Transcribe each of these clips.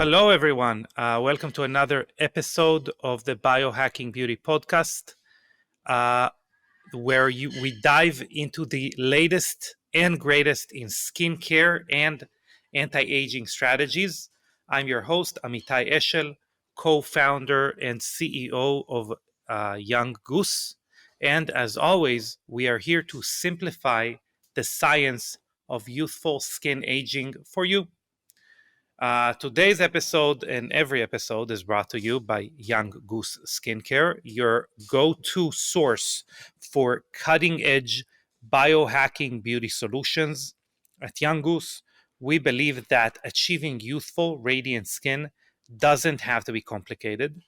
Hello, everyone. Welcome to another episode of the Biohacking Beauty podcast, where we dive into the latest and greatest in skincare and anti-aging strategies. I'm your host, Amitai Eshel, co-founder and CEO of Young Goose. And as always, we are here to simplify the science of youthful skin aging for you. Today's episode and every episode is brought to you by Young Goose Skincare, your go-to source for cutting-edge biohacking beauty solutions. At Young Goose, we believe that achieving youthful, radiant skin doesn't have to be complicated.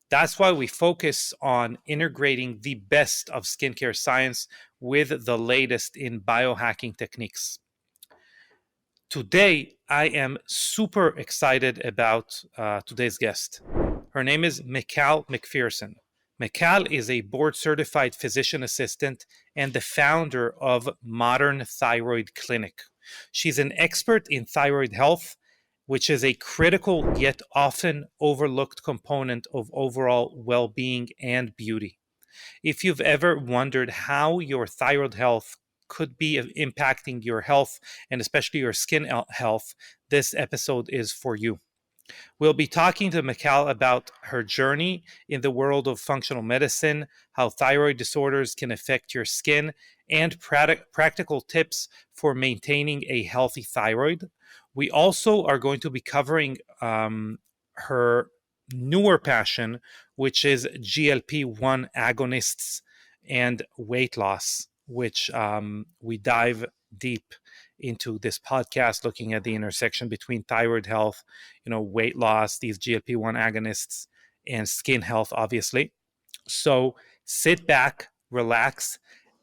That's why we focus on integrating the best of skincare science with the latest in biohacking techniques. Today, I am super excited about today's guest. Her name is McCall McPherson. McCall is a board-certified physician assistant and the founder of Modern Thyroid Clinic. She's an expert in thyroid health, which is a critical yet often overlooked component of overall well-being and beauty. If you've ever wondered how your thyroid health could be impacting your health and especially your skin health, this episode is for you. We'll be talking to McCall about her journey in the world of functional medicine, how thyroid disorders can affect your skin, and practical tips for maintaining a healthy thyroid. We also are going to be covering her newer passion, which is GLP-1 agonists and weight loss, which we dive deep into this podcast, looking at the intersection between thyroid health, weight loss, these GLP-1 agonists, and skin health, obviously. So sit back, relax,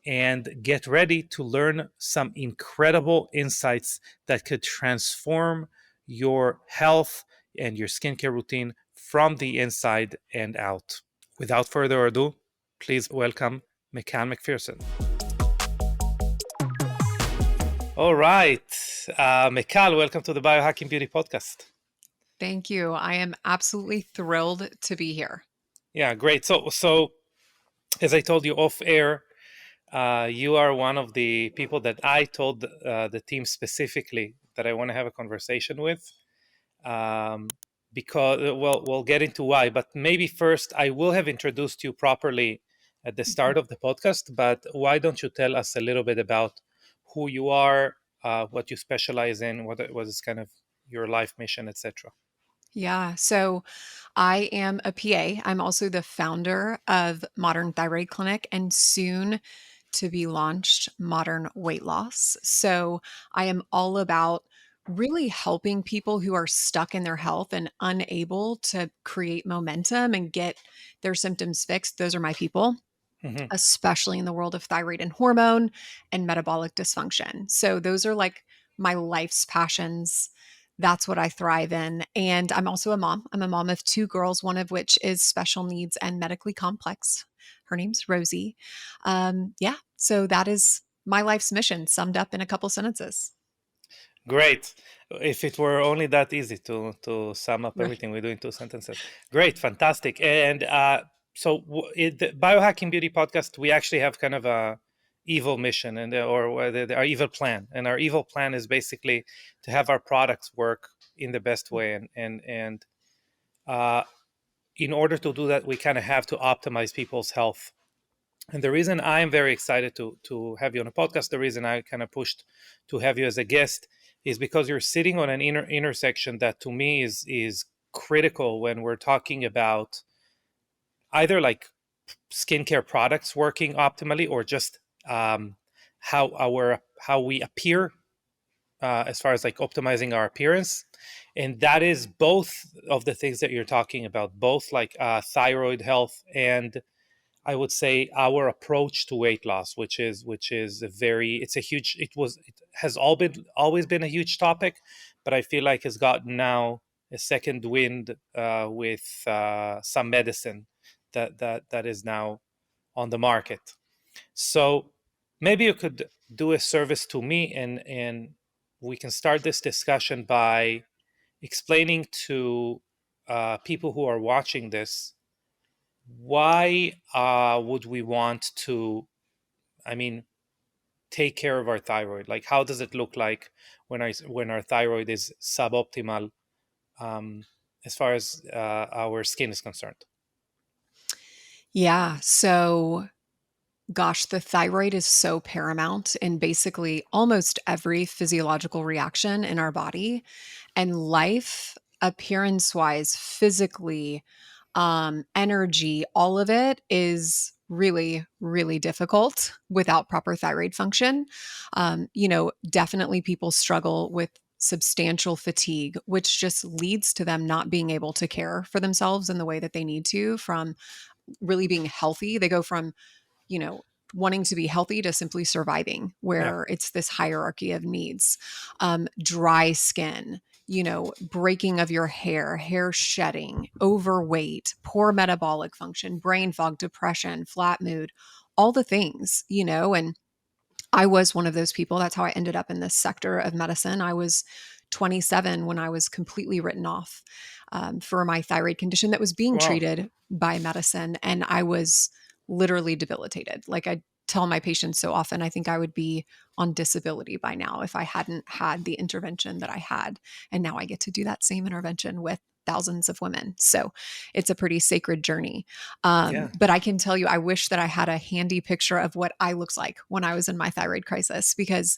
and get ready to learn some incredible insights that could transform your health and your skincare routine from the inside and out. Without further ado, please welcome McCall McPherson. All right. McCall, welcome to the Biohacking Beauty podcast. Thank you. I am absolutely thrilled to be here. Yeah, great. So as I told you off air, you are one of the people that I told the team specifically that I want to have a conversation with. Because, we'll get into why, but maybe first I will have introduced you properly at the start of the podcast, but why don't you tell us a little bit about who you are, what you specialize in, what is kind of your life mission, etc. Yeah. So I am a PA. I'm also the founder of Modern Thyroid Clinic and soon to be launched Modern Weight Loss. So I am all about really helping people who are stuck in their health and unable to create momentum and get their symptoms fixed. Those are my people. Mm-hmm. Especially in the world of thyroid and hormone and metabolic dysfunction. So those are like my life's passions. That's what I thrive in. And I'm also a mom. I'm a mom of two girls, one of which is special needs and medically complex. Her name's Rosie. So that is my life's mission summed up in a couple sentences. Great. If it were only that easy to sum up everything we do in 2 sentences. Great, fantastic. And so the Biohacking Beauty podcast, we actually have kind of a evil mission or our evil plan. And our evil plan is basically to have our products work in the best way. And in order to do that, we kind of have to optimize people's health. And the reason I'm very excited to have you on a podcast, the reason I kind of pushed to have you as a guest is because you're sitting on an intersection that to me is critical when we're talking about either like skincare products working optimally or just how we appear as far as like optimizing our appearance. And that is both of the things that you're talking about, both like thyroid health and I would say our approach to weight loss, which is it has always been a huge topic, but I feel like it's gotten now a second wind with some medicine that is now on the market. So maybe you could do a service to me and we can start this discussion by explaining to people who are watching this, why would we want to, I mean, take care of our thyroid? Like, how does it look like when our thyroid is suboptimal, um, as far as our skin is concerned? Yeah. So, gosh, the thyroid is so paramount in basically almost every physiological reaction in our body and life, appearance wise, physically, energy, all of it is really, really difficult without proper thyroid function. Definitely people struggle with substantial fatigue, which just leads to them not being able to care for themselves in the way that they need to, from really being healthy. They go from, you know, wanting to be healthy to simply surviving, Yeah. where it's this hierarchy of needs. Dry skin, breaking of your hair shedding, overweight, poor metabolic function, brain fog, depression, flat mood, all the things, and I was one of those people. That's how I ended up in this sector of medicine. I was 27 when I was completely written off for my thyroid condition that was being Wow. treated by medicine. And I was literally debilitated. Like I tell my patients so often, I think I would be on disability by now if I hadn't had the intervention that I had. And now I get to do that same intervention with thousands of women. So it's a pretty sacred journey. Yeah. But I can tell you, I wish that I had a handy picture of what I looked like when I was in my thyroid crisis, because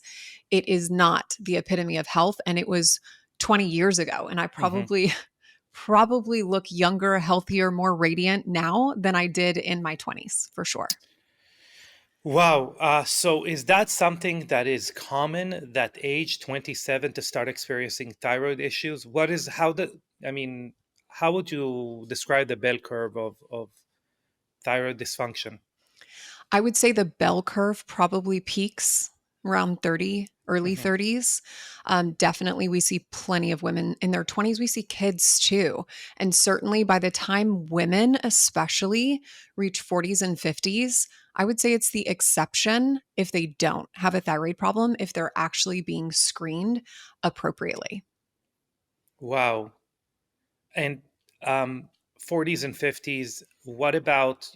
it is not the epitome of health. And it was 20 years ago. And I Hmm. probably look younger, healthier, more radiant now than I did in my 20s, for sure. Wow. So is that something that is common, that age 27 to start experiencing thyroid issues? I mean, how would you describe the bell curve of thyroid dysfunction? I would say the bell curve probably peaks around 30, early Hmm. 30s. Definitely, we see plenty of women in their 20s. We see kids too. And certainly by the time women, especially, reach 40s and 50s, I would say it's the exception if they don't have a thyroid problem, if they're actually being screened appropriately. Wow. And um, 40s and 50s, what about,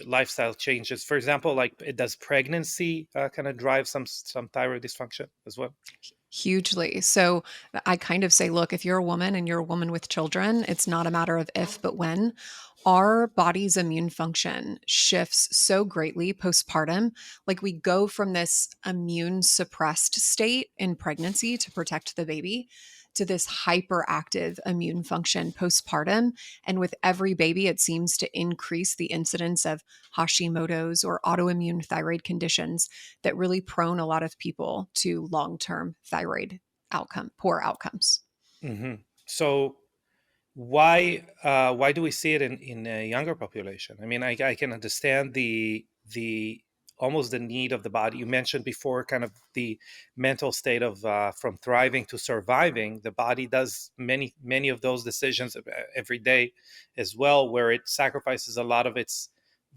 lifestyle changes? For example, like, does pregnancy kind of drive some thyroid dysfunction as well? Hugely. So I kind of say, look, if you're a woman and you're a woman with children, it's not a matter of if, but when. Our body's immune function shifts so greatly postpartum. Like we go from this immune suppressed state in pregnancy to protect the baby to this hyperactive immune function postpartum. And with every baby, it seems to increase the incidence of Hashimoto's or autoimmune thyroid conditions that really prone a lot of people to long-term thyroid poor outcomes. Hmm. So why do we see it in a younger population? I mean, I can understand the almost the need of the body. You mentioned before, kind of the mental state of, from thriving to surviving. The body does many of those decisions every day as well, where it sacrifices a lot of its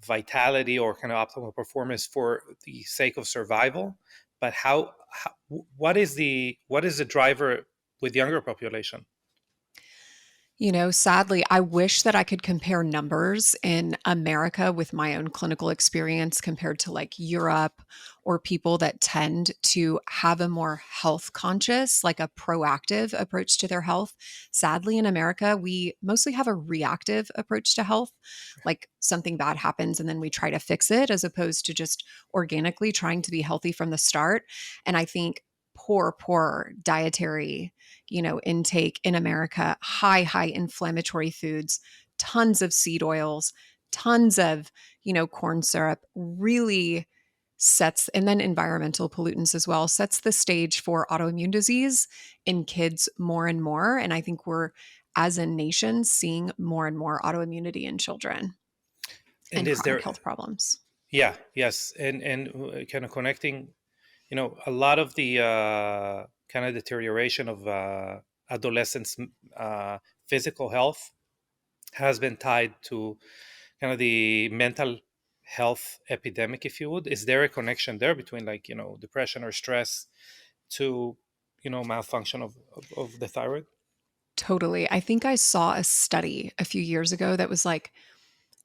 vitality or kind of optimal performance for the sake of survival. But what is the driver with younger population? Sadly, I wish that I could compare numbers in America with my own clinical experience compared to like Europe or people that tend to have a more health conscious, like a proactive approach to their health. Sadly, in America, we mostly have a reactive approach to health. Like something bad happens and then we try to fix it as opposed to just organically trying to be healthy from the start. And I think poor dietary intake in America, high inflammatory foods, tons of seed oils, tons of, corn syrup really sets, and then environmental pollutants as well, sets the stage for autoimmune disease in kids more and more. And I think we're, as a nation, seeing more and more autoimmunity in children And and is chronic there, health problems. yeah, yes, and kind of connecting, a lot of the kind of deterioration of adolescents' physical health has been tied to kind of the mental health epidemic, if you would. Is there a connection there between, like, depression or stress to, malfunction of the thyroid? Totally. I think I saw a study a few years ago that was like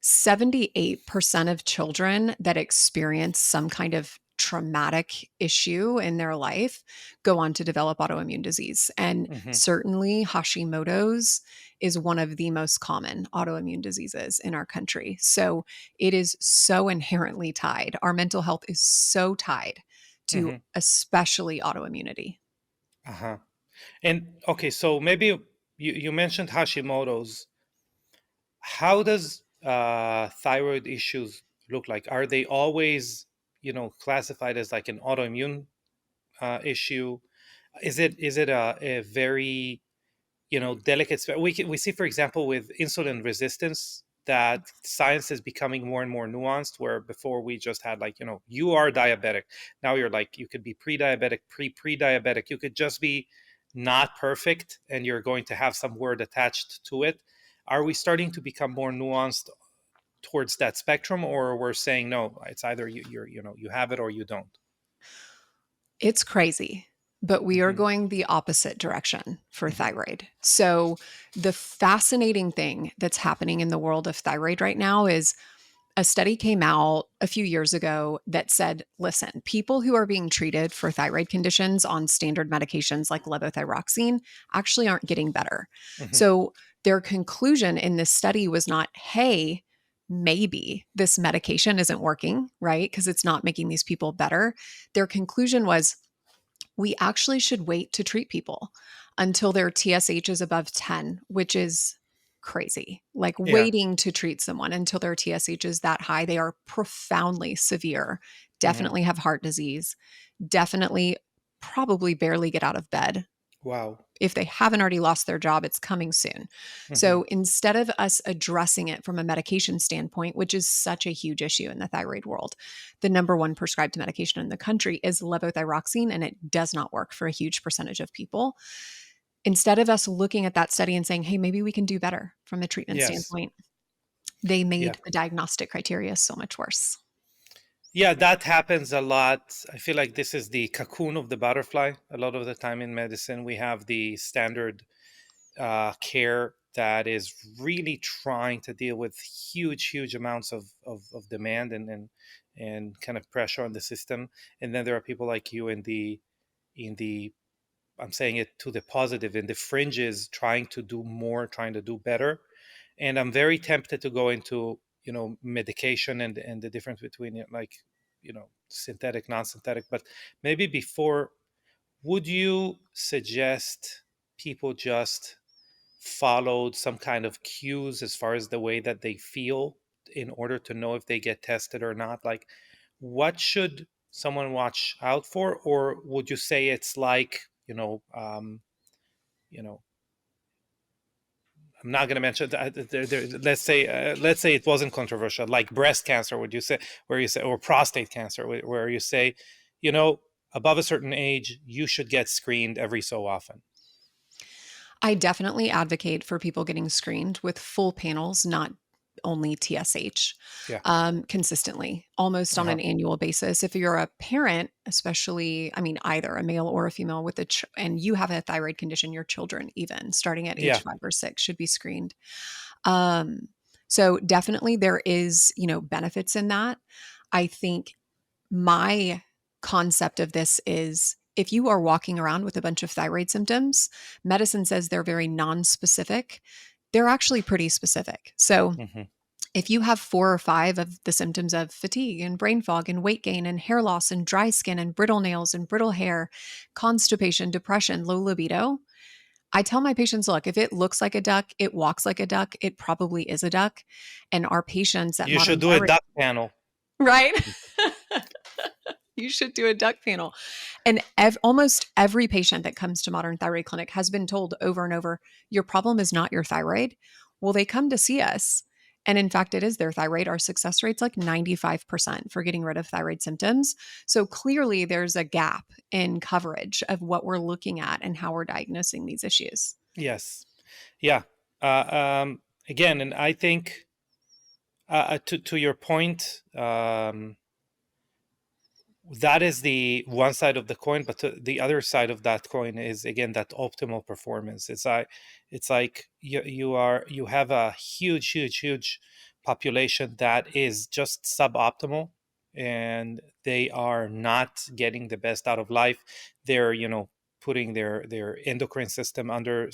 78% of children that experience some kind of traumatic issue in their life go on to develop autoimmune disease. And Hmm. certainly Hashimoto's is one of the most common autoimmune diseases in our country. So it is so inherently tied. Our mental health is so tied to Hmm. especially autoimmunity. Uh-huh. And okay, so maybe you mentioned Hashimoto's. How does thyroid issues look like? Are they always, classified as like an autoimmune issue? Is it a very delicate we see, for example, with insulin resistance, that science is becoming more and more nuanced, where before we just had like, you are diabetic. Now you're like, you could be pre-diabetic, pre-diabetic, you could just be not perfect, and you're going to have some word attached to it. Are we starting to become more nuanced towards that spectrum, or we're saying no, it's either you have it or you don't? It's crazy, but we are Hmm. going the opposite direction for Hmm. thyroid. So, the fascinating thing that's happening in the world of thyroid right now is a study came out a few years ago that said, listen, people who are being treated for thyroid conditions on standard medications like levothyroxine actually aren't getting better. Hmm. So, their conclusion in this study was not, hey, maybe this medication isn't working, right? Because it's not making these people better. Their conclusion was, we actually should wait to treat people until their TSH is above 10, which is crazy. Like Yeah. waiting to treat someone until their TSH is that high. They are profoundly severe, Hmm. definitely have heart disease, definitely probably barely get out of bed. Wow. If they haven't already lost their job, it's coming soon. Hmm. So instead of us addressing it from a medication standpoint, which is such a huge issue in the thyroid world, the number one prescribed medication in the country is levothyroxine, and it does not work for a huge percentage of people. Instead of us looking at that study and saying, hey, maybe we can do better from a treatment Yes. standpoint, they Yeah. made the diagnostic criteria so much worse. Yeah, that happens a lot. I feel like this is the cocoon of the butterfly. A lot of the time in medicine, we have the standard care that is really trying to deal with huge, huge amounts of demand and kind of pressure on the system. And then there are people like you in the I'm saying it to the positive, in the fringes, trying to do more, trying to do better. And I'm very tempted to go into, medication and the difference between it, like, synthetic, non-synthetic. But maybe before, would you suggest people just followed some kind of cues as far as the way that they feel in order to know if they get tested or not? Like, what should someone watch out for? Or would you say it's like, you know I'm not going to mention that let's say it wasn't controversial, like breast cancer, would you say, where you say, or prostate cancer, where you say, you know above a certain age you should get screened every so often? I definitely advocate for people getting screened with full panels, not only TSH, Yeah. consistently, almost on Uh-huh. an annual basis. If you're a parent, especially, I mean, either a male or a female with and you have a thyroid condition, your children, even starting at age Yeah. 5 or 6, should be screened. Um, so definitely there is, benefits in that. I think my concept of this is if you are walking around with a bunch of thyroid symptoms, medicine says they're very non-specific. They're actually pretty specific. So Hmm. if you have 4 or 5 of the symptoms of fatigue and brain fog and weight gain and hair loss and dry skin and brittle nails and brittle hair, constipation, depression, low libido, I tell my patients, look, if it looks like a duck, it walks like a duck, it probably is a duck. And our patients at You should Modern do a Thyroid, duck panel. right? You should do a duck panel. And almost every patient that comes to Modern Thyroid Clinic has been told over and over, your problem is not your thyroid. Well, they come to see us. And in fact, it is their thyroid. Our success rate's like 95% for getting rid of thyroid symptoms. So clearly, there's a gap in coverage of what we're looking at and how we're diagnosing these issues. Yes. Yeah. Again, and I think, to your point, that is the one side of the coin, but the other side of that coin is, again, that optimal performance. It's like you have a huge population that is just suboptimal, and they are not getting the best out of life. They're, putting their endocrine system under,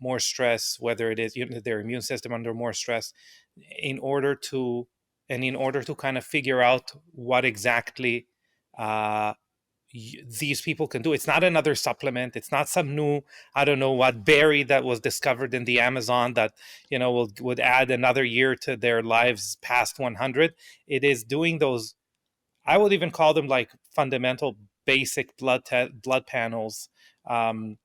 more stress, whether it is, their immune system under more stress, in order to in order to kind of figure out what exactly uh, these people can do. It's not another supplement. It's not some new, I don't know what berry that was discovered in the Amazon that, would add another year to their lives past 100. It is doing those, I would even call them like fundamental basic blood panels, um,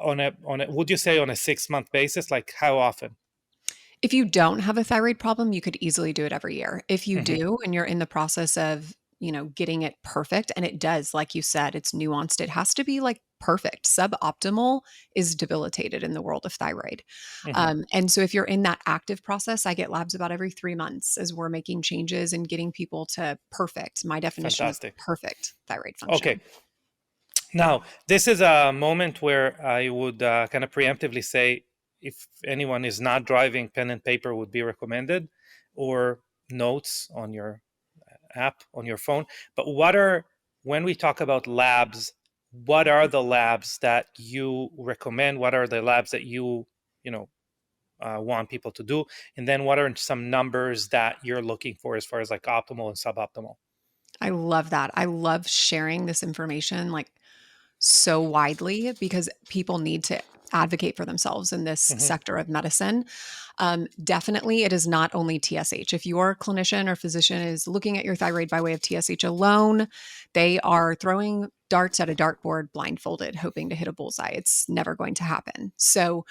would you say on a 6-month basis? Like how often? If you don't have a thyroid problem, you could easily do it every year. If you Hmm. do and you're in the process of, getting it perfect, and it does, like you said, it's nuanced. It has to be like perfect. Suboptimal is debilitated in the world of thyroid. Hmm. And so if you're in that active process, I get labs about every 3 months as we're making changes and getting people to perfect. My definition of Fantastic. perfect thyroid Okay. function. Now, this is a moment where I would kind of preemptively say, if anyone is not driving, pen and paper would be recommended, or notes on your app on your phone. But when we talk about labs, what are the labs that you recommend? What are the labs that you know, want people to do? And then what are some numbers that you're looking for as far as like optimal and suboptimal? I love that. I love sharing this information like so widely because people need to advocate for themselves in this Hmm. sector of medicine. Definitely, it is not only TSH. If your clinician or physician is looking at your thyroid by way of TSH alone, they are throwing darts at a dartboard blindfolded, hoping to hit a bullseye. It's never going to happen. So,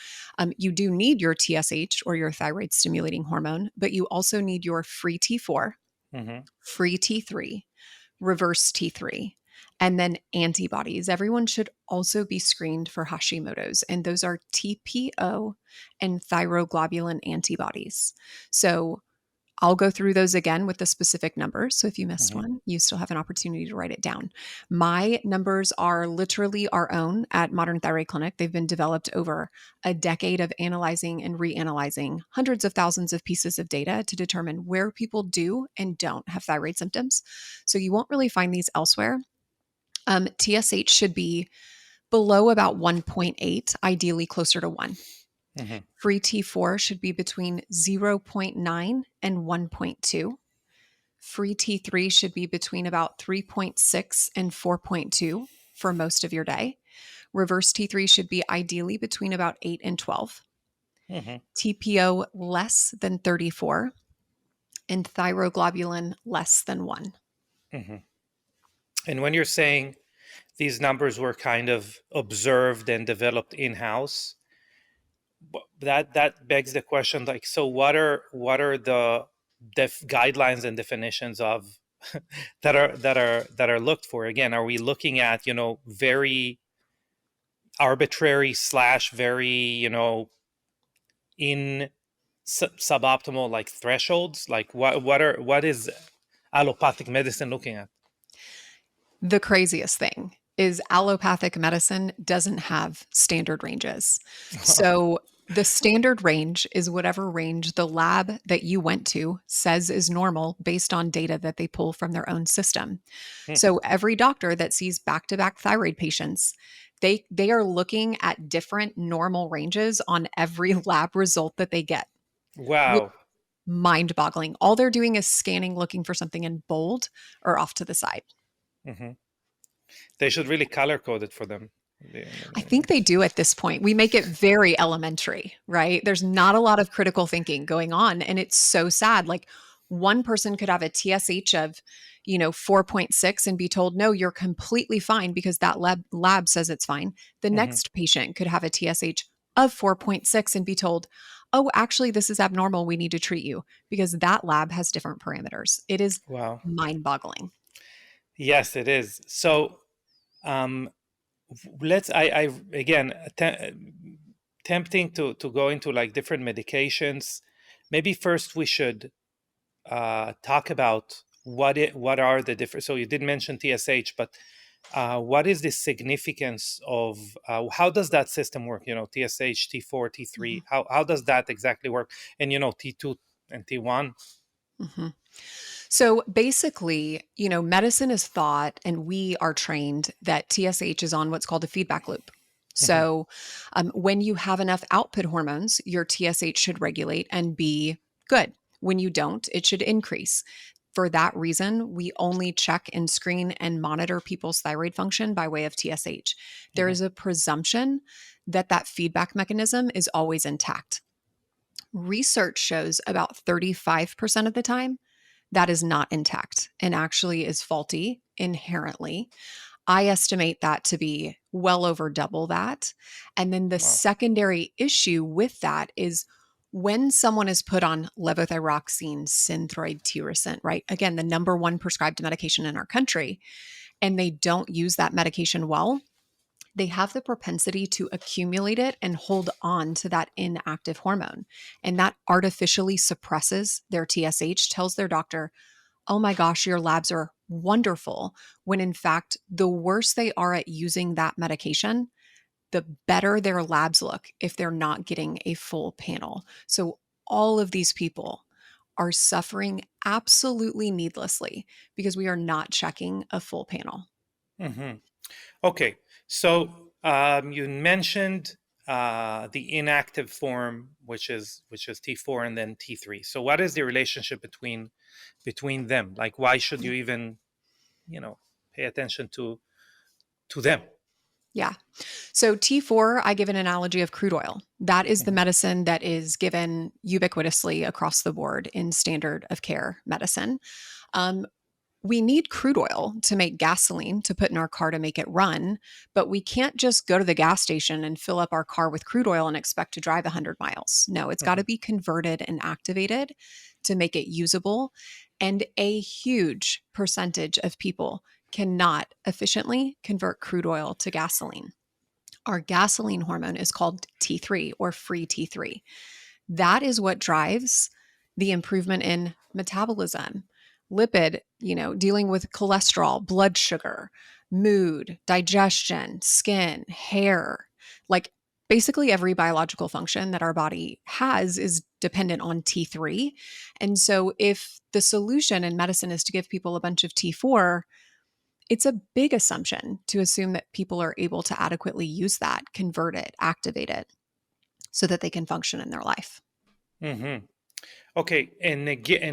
you do need your TSH or your thyroid stimulating hormone, but you also need your free T4, Hmm. free T3, reverse T3, and then antibodies. Everyone should also be screened for Hashimoto's, and those are TPO and thyroglobulin antibodies. So I'll go through those again with the specific numbers. So if you missed Hmm. one, you still have an opportunity to write it down. My numbers are literally our own at Modern Thyroid Clinic. They've been developed over a decade of analyzing and reanalyzing hundreds of thousands of pieces of data to determine where people do and don't have thyroid symptoms. So you won't really find these elsewhere. TSH should be below about 1.8, ideally closer to 1. Hmm. Free T4 should be between zero point 0.9 and 1.2. Free T3 should be between about 3.6 and 4.2 for most of your day. Reverse T3 should be ideally between about 8 and 12. Hmm. TPO less than 34 and thyroglobulin less than 1. Hmm. And when you're saying these numbers were kind of observed and developed in-house, that begs the question, like, so what are the guidelines and definitions of that are looked for? Again, are we looking at, very arbitrary slash very, in suboptimal like thresholds? Like what is allopathic medicine looking at? The craziest thing is allopathic medicine doesn't have standard ranges. So the standard range is whatever range the lab that you went to says is normal based on data that they pull from their own system. Hmm. So every doctor that sees back-to-back thyroid patients, they are looking at different normal ranges on every lab result that they get. Wow. Mind-boggling. All they're doing is scanning looking for something in bold or off to the side. Hmm. They should really color code it for them. I think they do at this point. We make it very elementary, right? There's not a lot of critical thinking going on. And it's so sad. Like one person could have a TSH of, 4.6 and be told, no, you're completely fine because that lab says it's fine. The Hmm. next patient could have a TSH of 4.6 and be told, oh, actually, this is abnormal. We need to treat you because that lab has different parameters. It is Wow. mind boggling. Yes, it is. So, um, let's I again tempting to go into like different medications. Maybe first we should talk about what are the different? So you did mention TSH, but what is the significance of how does that system work? TSH, T4, T3. Mhm. How does that exactly work? And T2 and T1. Mhm. So basically, medicine is thought and we are trained that TSH is on what's called a feedback loop. Hmm. So when you have enough output hormones, your TSH should regulate and be good. When you don't, it should increase. For that reason, we only check and screen and monitor people's thyroid function by way of TSH. There Hmm. is a presumption that that feedback mechanism is always intact. Research shows about 35% of the time that is not intact and actually is faulty inherently. I estimate that to be well over double that. And then the Wow. secondary issue with that is when someone is put on levothyroxine, synthroid, tyrosine, right? Again, the number one prescribed medication in our country, and they don't use that medication well, they have the propensity to accumulate it and hold on to that inactive hormone. And that artificially suppresses their TSH, tells their doctor, oh my gosh, your labs are wonderful. When in fact, the worse they are at using that medication, the better their labs look if they're not getting a full panel. So all of these people are suffering absolutely needlessly because we are not checking a full panel. Hmm. Okay, so you mentioned the inactive form, which is T4 and then T3. So what is the relationship between them? Like, why should you even pay attention to them? Yeah. So T4, I give an analogy of crude oil. That is the Hmm. medicine that is given ubiquitously across the board in standard of care medicine. Um, we need crude oil to make gasoline to put in our car to make it run, but we can't just go to the gas station and fill up our car with crude oil and expect to drive 100 miles. No, it's got Hmm. to be converted and activated to make it usable. And a huge percentage of people cannot efficiently convert crude oil to gasoline. Our gasoline hormone is called T3 or free T3. That is what drives the improvement in metabolism, lipid, dealing with cholesterol, blood sugar, mood, digestion, skin, hair. Like basically every biological function that our body has is dependent on T3. And so if the solution in medicine is to give people a bunch of T4, it's a big assumption to assume that people are able to adequately use that, convert it, activate it so that they can function in their life. Hmm. Okay, and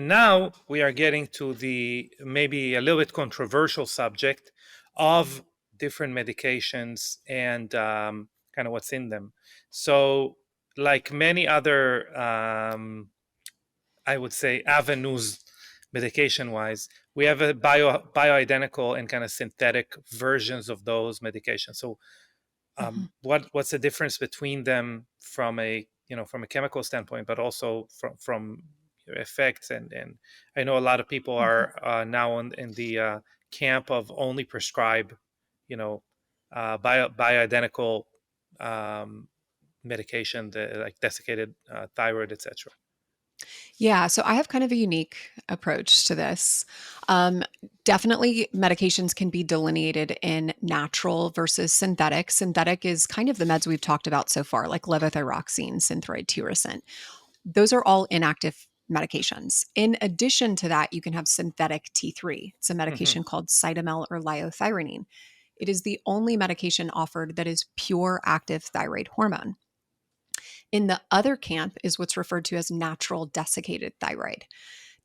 now we are getting to the maybe a little bit controversial subject of different medications and kind of what's in them. So, like many other, I would say, avenues, medication-wise, we have a bioidentical and kind of synthetic versions of those medications. So, Mhm. what's the difference between them from a chemical standpoint, but also from effects? And I know a lot of people Mhm. are now in the camp of only prescribe bioidentical um, medication, like desiccated thyroid, etc. Yeah, so I have kind of a unique approach to this. Um, Definitely, medications can be delineated in natural versus synthetic. Synthetic is kind of the meds we've talked about so far, like levothyroxine, synthroid, tyrosine. Those are all inactive medications. In addition to that, you can have synthetic T3. It's a Hmm. medication called Cytomel or liothyronine. It is the only medication offered that is pure active thyroid hormone. In the other camp is what's referred to as natural desiccated thyroid.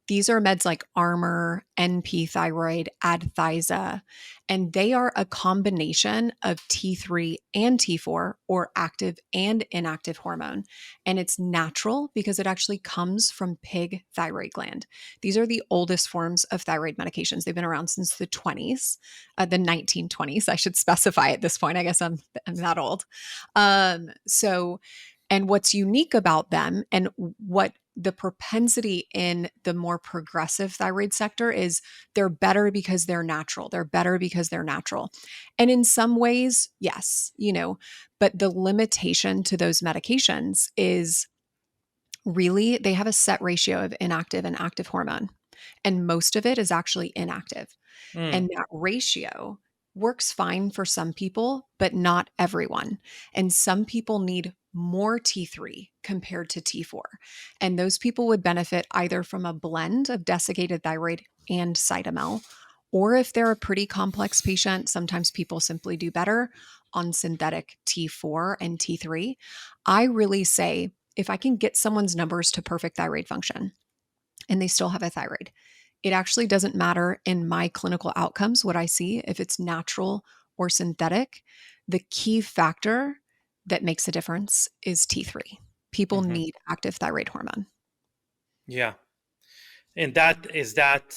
These are meds like Armour, NP thyroid, Adthyza, and they are a combination of T3 and T4 or active and inactive hormone. And it's natural because it actually comes from pig thyroid gland. These are the oldest forms of thyroid medications. They've been around since the 20s, the 1920s. I should specify at this point. I guess I'm that old. So, and what's unique about them and what the propensity in the more progressive thyroid sector is they're better because they're natural. They're better because they're natural. And in some ways, yes, but the limitation to those medications is really they have a set ratio of inactive and active hormone. and most of it is actually inactive. Mm. And that ratio works fine for some people, but not everyone. And some people need more T3 compared to T4. And those people would benefit either from a blend of desiccated thyroid and Cytomel, or if they're a pretty complex patient, sometimes people simply do better on synthetic T4 and T3. I really say if I can get someone's numbers to perfect thyroid function and they still have a thyroid, it actually doesn't matter in my clinical outcomes what I see, if it's natural or synthetic. The key factor that makes a difference is T3. People Hmm. need active thyroid hormone. Yeah. And that is that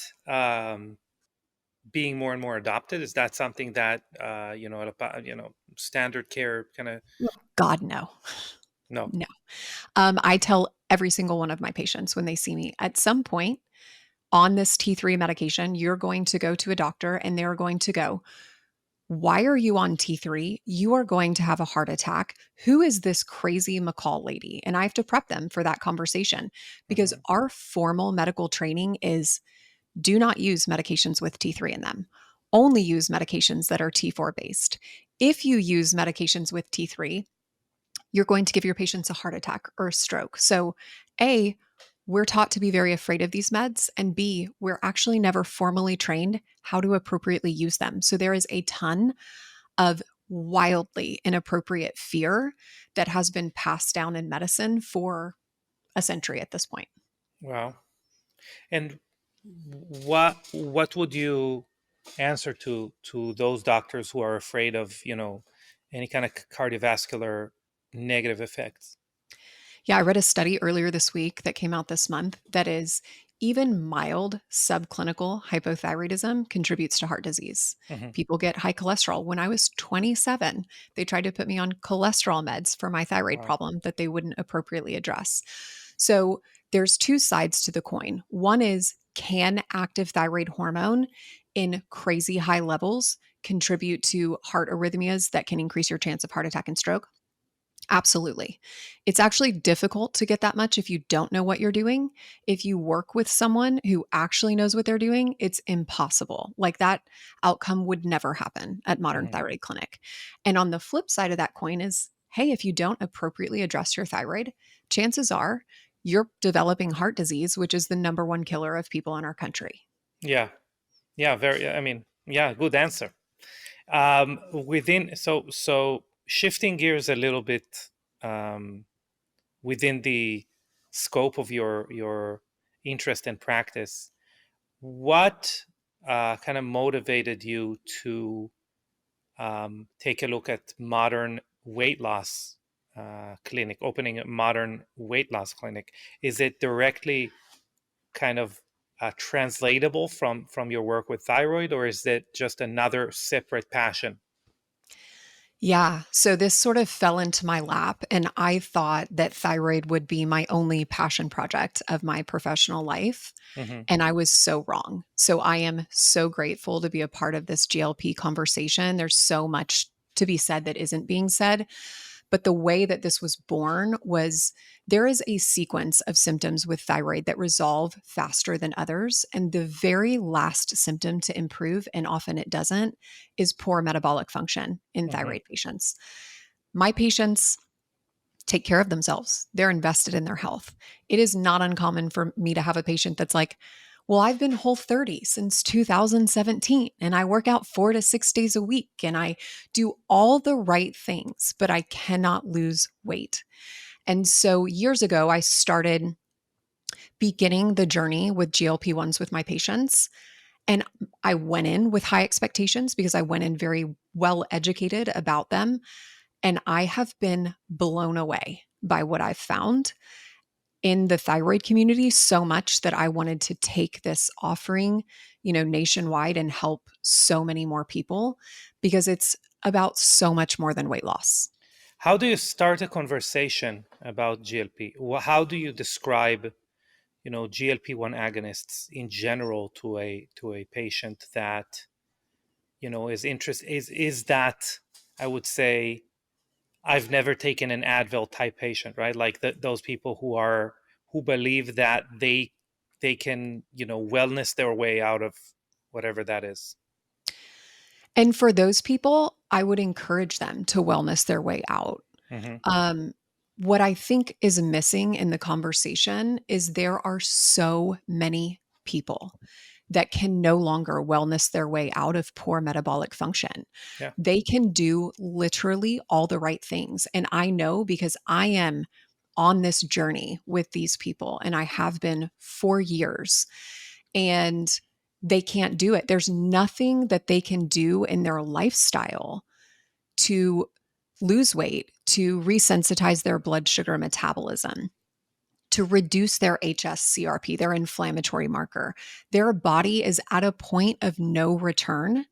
being more and more adopted? Is that something that standard care kind of? God, no. No. No. I tell every single one of my patients when they see me at some point on this T3 medication, you're going to go to a doctor and they're going to go, why are you on T3? You are going to have a heart attack. Who is this crazy McCall lady? And I have to prep them for that conversation because Hmm. our formal medical training is do not use medications with T3 in them. Only use medications that are T4 based. If you use medications with T3, you're going to give your patients a heart attack or a stroke. So, A, we're taught to be very afraid of these meds, and B, we're actually never formally trained how to appropriately use them. So, there is a ton of wildly inappropriate fear that has been passed down in medicine for a century at this point. Wow. And what would you answer to those doctors who are afraid of any kind of cardiovascular negative effects? Yeah, I read a study earlier this week that came out this month that is even mild subclinical hypothyroidism contributes to heart disease. Hmm. People get high cholesterol. When I was 27, they tried to put me on cholesterol meds for my thyroid Wow. problem that they wouldn't appropriately address. So there's two sides to the coin. One is, can active thyroid hormone in crazy high levels contribute to heart arrhythmias that can increase your chance of heart attack and stroke? Absolutely. It's actually difficult to get that much if you don't know what you're doing. If you work with someone who actually knows what they're doing, it's impossible. Like that outcome would never happen at Modern Hmm. Thyroid Clinic. And on the flip side of that coin is, hey, if you don't appropriately address your thyroid, chances are you're developing heart disease, which is the number one killer of people in our country. Yeah. Yeah. Very. I mean, yeah. Good answer. Within so shifting gears a little bit, um, within the scope of your interest and practice, what kind of motivated you to take a look at modern weight loss clinic, opening a modern weight loss clinic? Is it directly kind of translatable from your work with thyroid, or is it just another separate passion? Yeah. So this sort of fell into my lap, and I thought that thyroid would be my only passion project of my professional life. Hmm. And I was so wrong. So I am so grateful to be a part of this GLP conversation. There's so much to be said that isn't being said. But the way that this was born was there is a sequence of symptoms with thyroid that resolve faster than others. And the very last symptom to improve, and often it doesn't, is poor metabolic function in Hmm. thyroid patients. My patients take care of themselves, they're invested in their health. It is not uncommon for me to have a patient that's like, well, I've been whole 30 since 2017 and I work out 4 to 6 days a week and I do all the right things, but I cannot lose weight. And so years ago, I started beginning the journey with GLP 1s with my patients. And I went in with high expectations because I went in very well educated about them. And I have been blown away by what I've found in the thyroid community so much that I wanted to take this offering, nationwide and help so many more people because it's about so much more than weight loss. How do you start a conversation about GLP? How do you describe, GLP-1 agonists in general to a patient that is interest is that, I would say, I've never taken an Advil type patient, right? Like those people who believe that they they can, wellness their way out of whatever that is. And for those people, I would encourage them to wellness their way out. Hmm. Um, what I think is missing in the conversation is there are so many people that can no longer wellness their way out of poor metabolic function. Yeah. They can do literally all the right things. And I know because I am on this journey with these people and I have been for years, and they can't do it. There's nothing that they can do in their lifestyle to lose weight, to resensitize their blood sugar metabolism, to reduce their HSCRP, their inflammatory marker. Their body is at a point of no return.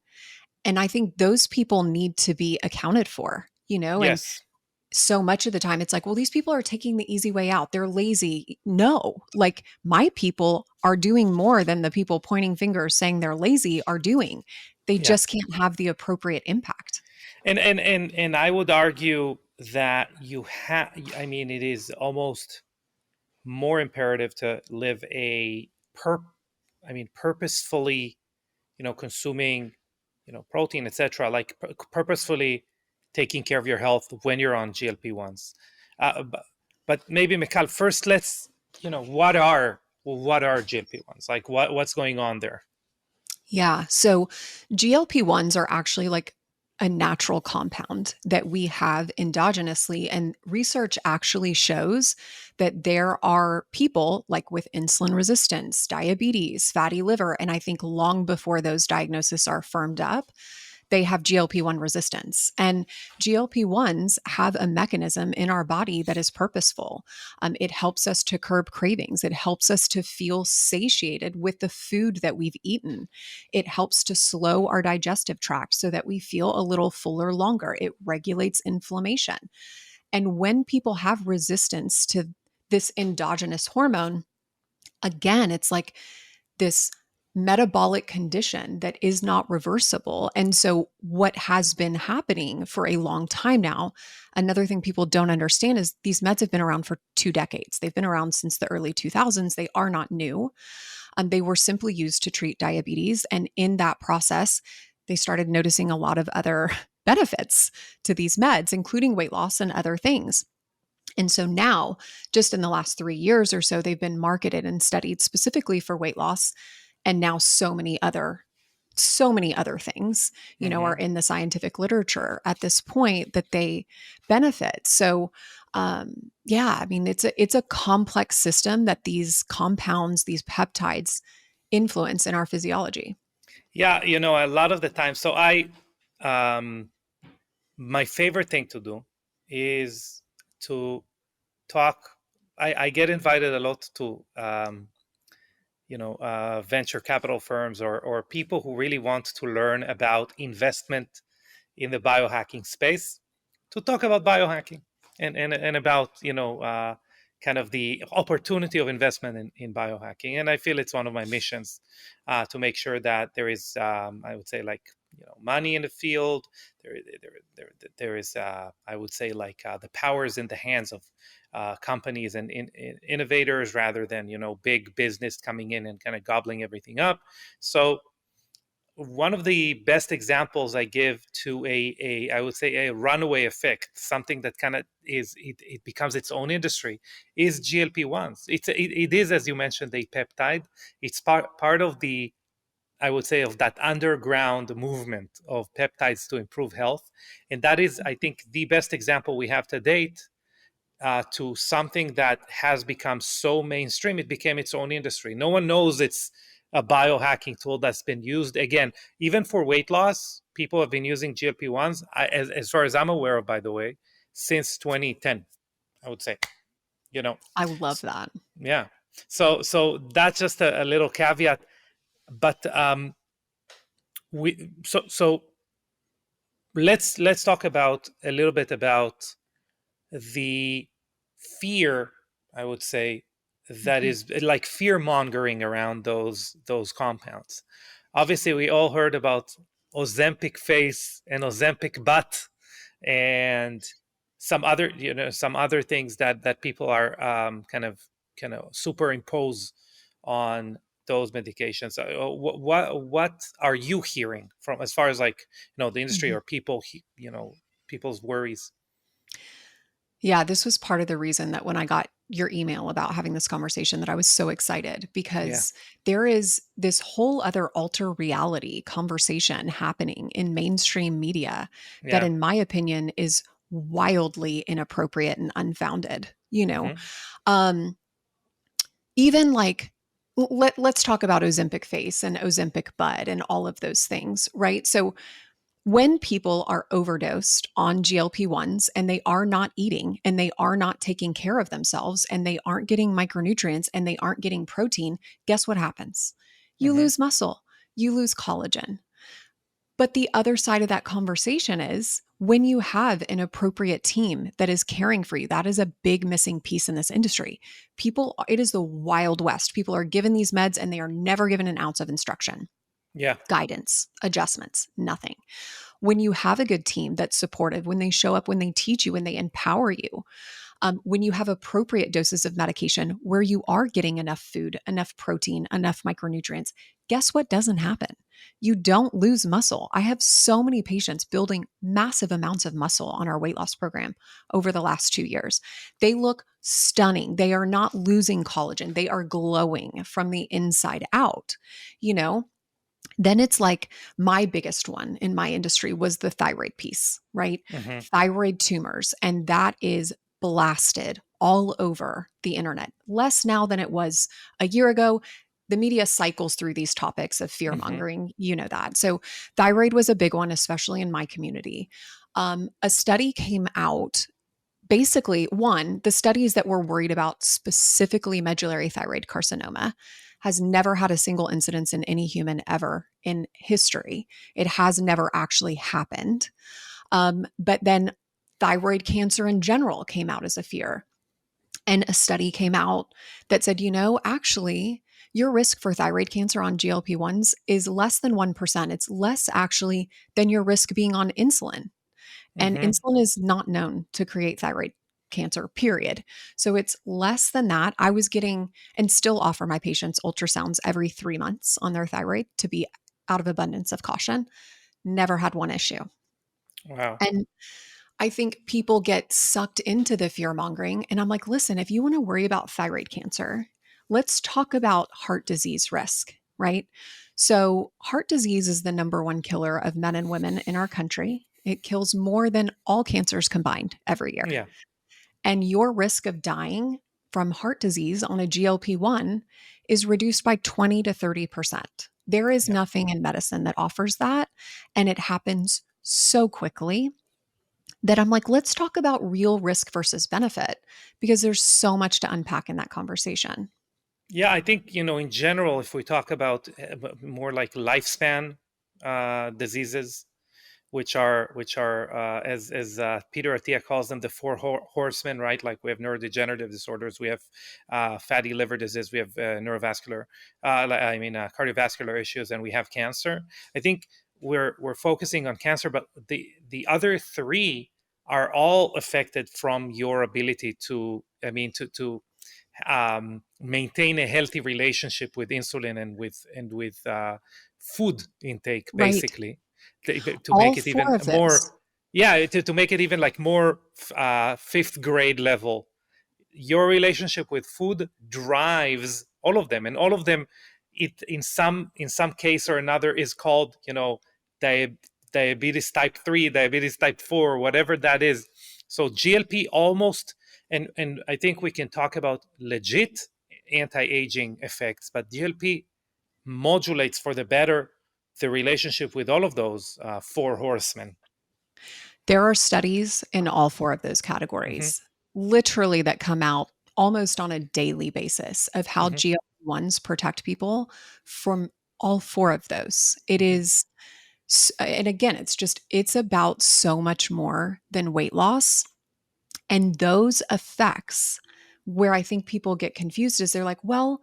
And I think those people need to be accounted for, and Yes. so much of the time it's like, well, these people are taking the easy way out. They're lazy. No, like my people are doing more than the people pointing fingers saying they're lazy are doing. They Yeah. just can't have the appropriate impact. And I would argue that I mean, it is almost more imperative to live purposefully, consuming, protein, etc., like purposefully taking care of your health when you're on GLP-1s. But maybe, Mikhail, first let's, what are GLP-1s? Like what's going on there? Yeah. So GLP-1s are actually like a natural compound that we have endogenously. And research actually shows that there are people like with insulin resistance, diabetes, fatty liver. And I think long before those diagnoses are firmed up, they have GLP-1 resistance. And GLP-1s have a mechanism in our body that is purposeful. It helps us to curb cravings. It helps us to feel satiated with the food that we've eaten. It helps to slow our digestive tract so that we feel a little fuller longer. It regulates inflammation. And when people have resistance to this endogenous hormone, again, it's like this metabolic condition that is not reversible. And so, what has been happening for a long time now, another thing people don't understand is these meds have been around for 2 decades. They've been around since the early 2000s. They are not new. They were simply used to treat diabetes. And in that process, they started noticing a lot of other benefits to these meds, including weight loss and other things. And so now, just in the last 3 years or so, they've been marketed and studied specifically for weight loss. And now so many other things, are Hmm. in the scientific literature at this point that they benefit. So, yeah, I mean, it's a complex system that these compounds, these peptides influence in our physiology. Yeah, a lot of the time. So um, my favorite thing to do is to talk. I get invited a lot to, venture capital firms or people who really want to learn about investment in the biohacking space, to talk about biohacking and about, kind of the opportunity of investment in biohacking. And I feel it's one of my missions, to make sure that there is, I would say, like, money in the field. There is, I would say, like, the powers in the hands of companies and innovators, rather than, big business coming in and kind of gobbling everything up. So one of the best examples I give to a I would say a runaway effect, something that kind of it becomes its own industry, is GLP-1s. It is, as you mentioned, a peptide. It's part of the, I would say, of that underground movement of peptides to improve health. And that is, I think, the best example we have to date, to something that has become so mainstream. It became its own industry. No one knows it's a biohacking tool that's been used. Again, even for weight loss, people have been using GLP-1s, as far as I'm aware of, by the way, since 2010, I would say. You know, I love that. yeah. So that's just a little caveat. But we so let's talk about a little bit about the fear, I would say, that Mhm. is like fear mongering around those compounds. Obviously, we all heard about Ozempic face and Ozempic butt, and some other things that people are, kind of superimpose on those medications. What are you hearing from, as far as like, the industry Mhm. or people, people's worries? Yeah, this was part of the reason that when I got your email about having this conversation that I was so excited Yeah, because there is this whole other alter reality conversation happening in mainstream media that yeah. in my opinion is wildly inappropriate and unfounded. Hmm. Um even like let's talk about Ozempic face and Ozempic bud and all of those things, right? So when people are overdosed on GLP-1s and they are not eating and they are not taking care of themselves and they aren't getting micronutrients and they aren't getting protein, guess what happens? You Hmm. lose muscle, you lose collagen. But the other side of that conversation is when you have an appropriate team that is caring for you, that is a big missing piece in this industry. People, it is the Wild West. People are given these meds and they are never given an ounce of instruction, Yeah. guidance, adjustments, nothing. When you have a good team that's supportive, when they show up, when they teach you, when they empower you, when you have appropriate doses of medication where you are getting enough food, enough protein, enough micronutrients, guess what doesn't happen? You don't lose muscle. I have so many patients building massive amounts of muscle on our weight loss program over the last 2 years. They look stunning. They are not losing collagen, they are glowing from the inside out. You know, then it's like my biggest one in my industry was the thyroid piece, right? Hmm. Thyroid tumors. And that is blasted all over the internet. Less now than it was a year ago. The media cycles through these topics of fear Hmm. mongering. You know that. So, thyroid was a big one, especially in my community. A study came out. Basically, one, the studies that were worried about specifically medullary thyroid carcinoma has never had a single incidence in any human ever in history. It has never actually happened. But then thyroid cancer in general came out as a fear. And a study came out that said, actually, your risk for thyroid cancer on GLP 1s is less than 1%. It's less actually than your risk being on insulin. And Hmm. insulin is not known to create thyroid cancer, period. So it's less than that. I was getting and still offer my patients ultrasounds every 3 months on their thyroid to be out of abundance of caution. Never had one issue. Wow. And I think people get sucked into the fear mongering. And I'm like, listen, if you want to worry about thyroid cancer, let's talk about heart disease risk, right? So, heart disease is the number one killer of men and women in our country. It kills more than all cancers combined every year. Yeah. And your risk of dying from heart disease on a GLP 1 is reduced by 20 to 30%. There is Yeah. nothing in medicine that offers that. And it happens so quickly that I'm like, let's talk about real risk versus benefit because there's so much to unpack in that conversation. Yeah, I think, in general, if we talk about more like lifespan diseases, which are as Peter Attia calls them, the four horsemen, right? Like we have neurodegenerative disorders, we have fatty liver disease, we have neurovascular, cardiovascular issues, and we have cancer. I think we're focusing on cancer, but the other three are all affected from your ability to, maintain a healthy relationship with insulin and with food intake, Right. basically, to All make it four even of those. more, yeah, to make it even like more fifth grade level. Your relationship with food drives all of them, and all of them, it in some case or another, is called, dia- diabetes type 3, diabetes type 4, whatever that is. So GLP almost, and I think we can talk about legit anti-aging effects, but GLP modulates for the better the relationship with all of those four horsemen. There are studies in all four of those Hmm. categories, literally, that come out almost on a daily basis of how Hmm. GLP-1s protect people from all four of those. It Hmm. is, and again, it's about so much more than weight loss. And those effects, where I think people get confused, is they're like, well,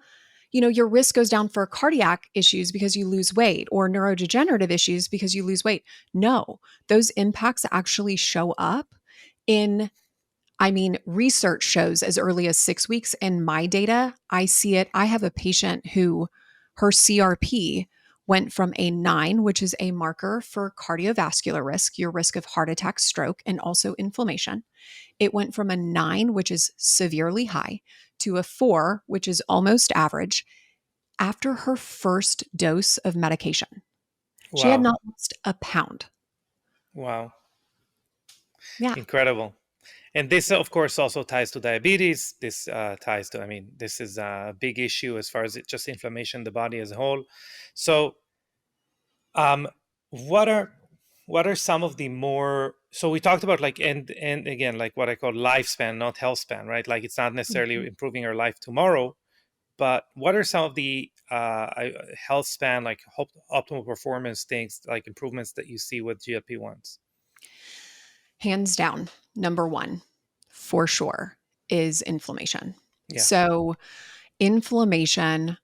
your risk goes down for cardiac issues because you lose weight or neurodegenerative issues because you lose weight. No, those impacts actually show up in I mean, research shows as early as 6 weeks. In my data, I see it. I have a patient who her CRP went from a 9, which is a marker for cardiovascular risk, your risk of heart attack, stroke, and also inflammation. It went from a 9, which is severely high, to a 4, which is almost average, after her first dose of medication. She had Wow. not lost a pound. Wow. Yeah. Incredible. And this, of course, also ties to diabetes. This ties to, I mean, this is a big issue as far as just inflammation in the body as a whole. So, um, what are some of the more, so we talked about like, and again, like what I call lifespan, not health span, right? Like it's not necessarily Mhm. improving our life tomorrow, but what are some of the health span, like optimal performance things, like improvements that you see with GLP-1s? Hands down, number one, for sure, is inflammation. Yeah. So, inflammation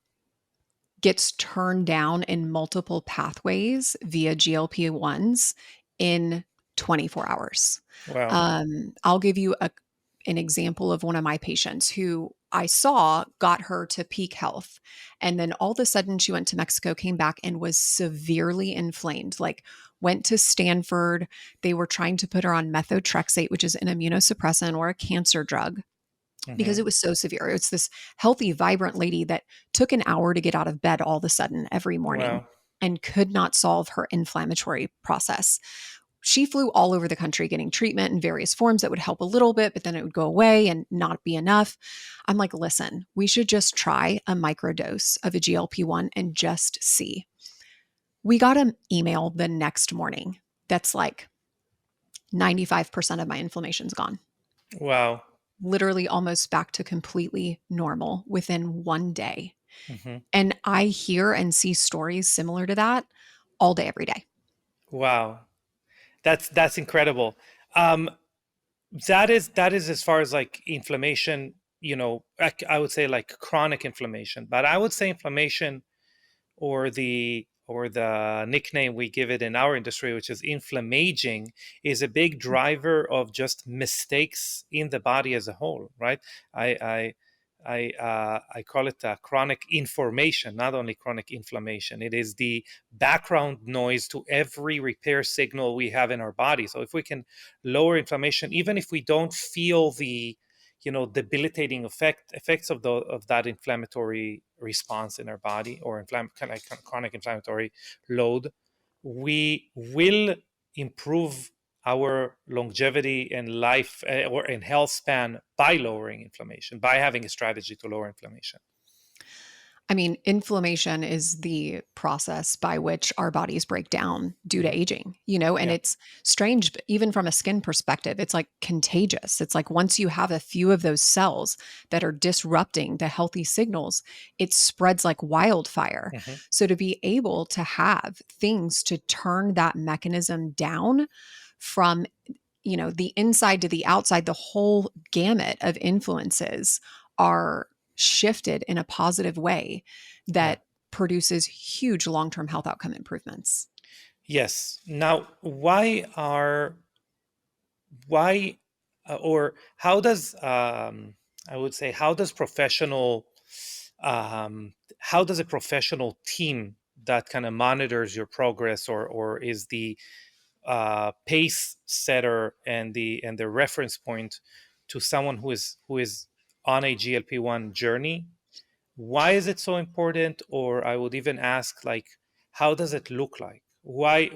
gets turned down in multiple pathways via GLP-1s in 24 hours. Wow. I'll give you an example of one of my patients who I saw got her to peak health. And then all of a sudden, she went to Mexico, came back, and was severely inflamed. Like, went to Stanford. They were trying to put her on methotrexate, which is an immunosuppressant or a cancer drug, because Hmm. it was so severe. It's this healthy, vibrant lady that took an hour to get out of bed all of a sudden every morning Wow. and could not solve her inflammatory process. She flew all over the country getting treatment in various forms that would help a little bit, but then it would go away and not be enough. I'm like, listen, we should just try a microdose of a GLP-1 and just see. We got an email the next morning that's like 95% of my inflammation's gone. Wow. Literally almost back to completely normal within one day. Hmm. And I hear and see stories similar to that all day, every day. Wow. That's incredible. Um, that is as far as like inflammation, I would say like chronic inflammation, but I would say inflammation, or the nickname we give it in our industry, which is inflammaging, is a big driver of just mistakes in the body as a whole, right? I I call it chronic information, not only chronic inflammation. It is the background noise to every repair signal we have in our body. So if we can lower inflammation, even if we don't feel the debilitating effects of that inflammatory response in our body, or kind of chronic inflammatory load, we will improve our longevity and life, or in health span, by lowering inflammation, by having a strategy to lower inflammation. I mean, inflammation is the process by which our bodies break down due to Mhm. aging, and Yeah. it's strange, but even from a skin perspective, it's like contagious. It's like once you have a few of those cells that are disrupting the healthy signals, it spreads like wildfire. Hmm. So to be able to have things to turn that mechanism down from the inside to the outside, the whole gamut of influences are shifted in a positive way Yeah. that produces huge long-term health outcome improvements. Yes. Now, why or how does, I would say, how does a professional team that kind of monitors your progress, or is the pace setter and the reference point to someone who is on a GLP-1 journey, why is it so important? Or I would even ask, like, how does it look like? Why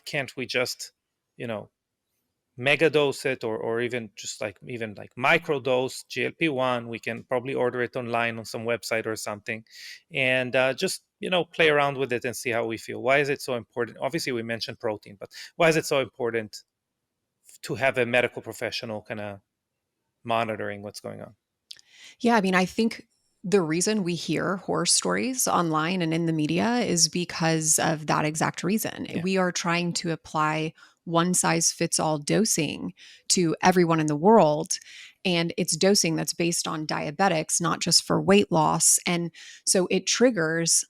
can't we just, you know mega dose it, or even like micro dose GLP-1? We can probably order it online on some website or something, and just play around with it and see how we feel. Why is it so important? Obviously, we mentioned protein, but why is it so important to have a medical professional kind of monitoring what's going on? Yeah, I mean, I think the reason we hear horror stories online and in the media is because of that exact reason. Yeah. We are trying to apply one size fits all dosing to everyone in the world. And it's dosing that's based on diabetics, not just for weight loss. And so it triggers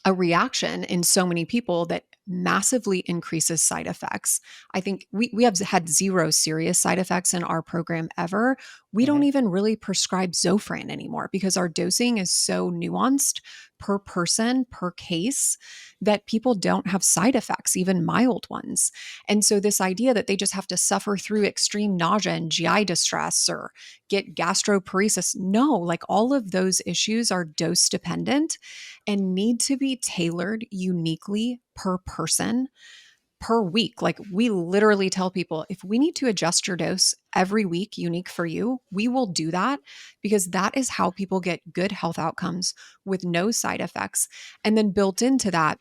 a reaction in so many people that massively increases side effects. I think we have had zero serious side effects in our program ever. We don't Hmm. even really prescribe Zofran anymore because our dosing is so nuanced per person, per case, that people don't have side effects, even mild ones. And so, this idea that they just have to suffer through extreme nausea and GI distress or get gastroparesis, no, like all of those issues are dose dependent and need to be tailored uniquely per person per week. Like we literally tell people if we need to adjust your dose every week, unique for you, we will do that because that is how people get good health outcomes with no side effects. And then built into that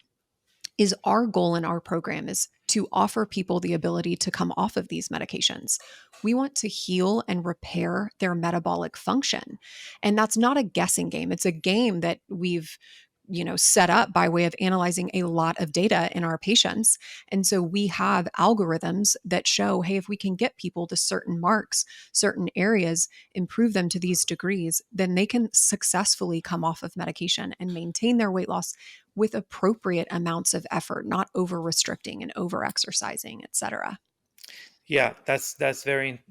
is our goal in our program is to offer people the ability to come off of these medications. We want to heal and repair their metabolic function. And that's not a guessing game. It's a game that we've set up by way of analyzing a lot of data in our patients. And so we have algorithms that show, hey, if we can get people to certain marks, certain areas, improve them to these degrees, then they can successfully come off of medication and maintain their weight loss with appropriate amounts of effort, not over restricting and over exercising, et cetera. Yeah, that's very.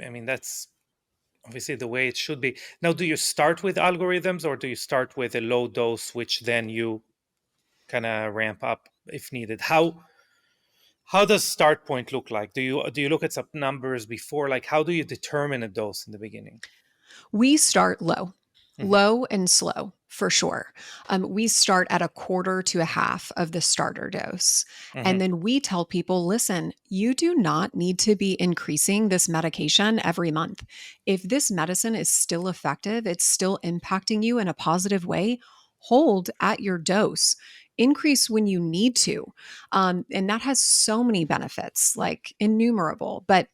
I mean, that's obviously the way it should be. Now, do you start with algorithms or do you start with a low dose, which then you kind of ramp up if needed? How does start point look like? Do you look at some numbers before? Like, how do you determine a dose in the beginning? We start low, Hmm. low and slow for sure. We start at a quarter to a half of the starter dose. And Hmm. then we tell people listen, you do not need to be increasing this medication every month. If this medicine is still effective, it's still impacting you in a positive way, hold at your dose. Increase when you need to. And that has so many benefits, like innumerable. But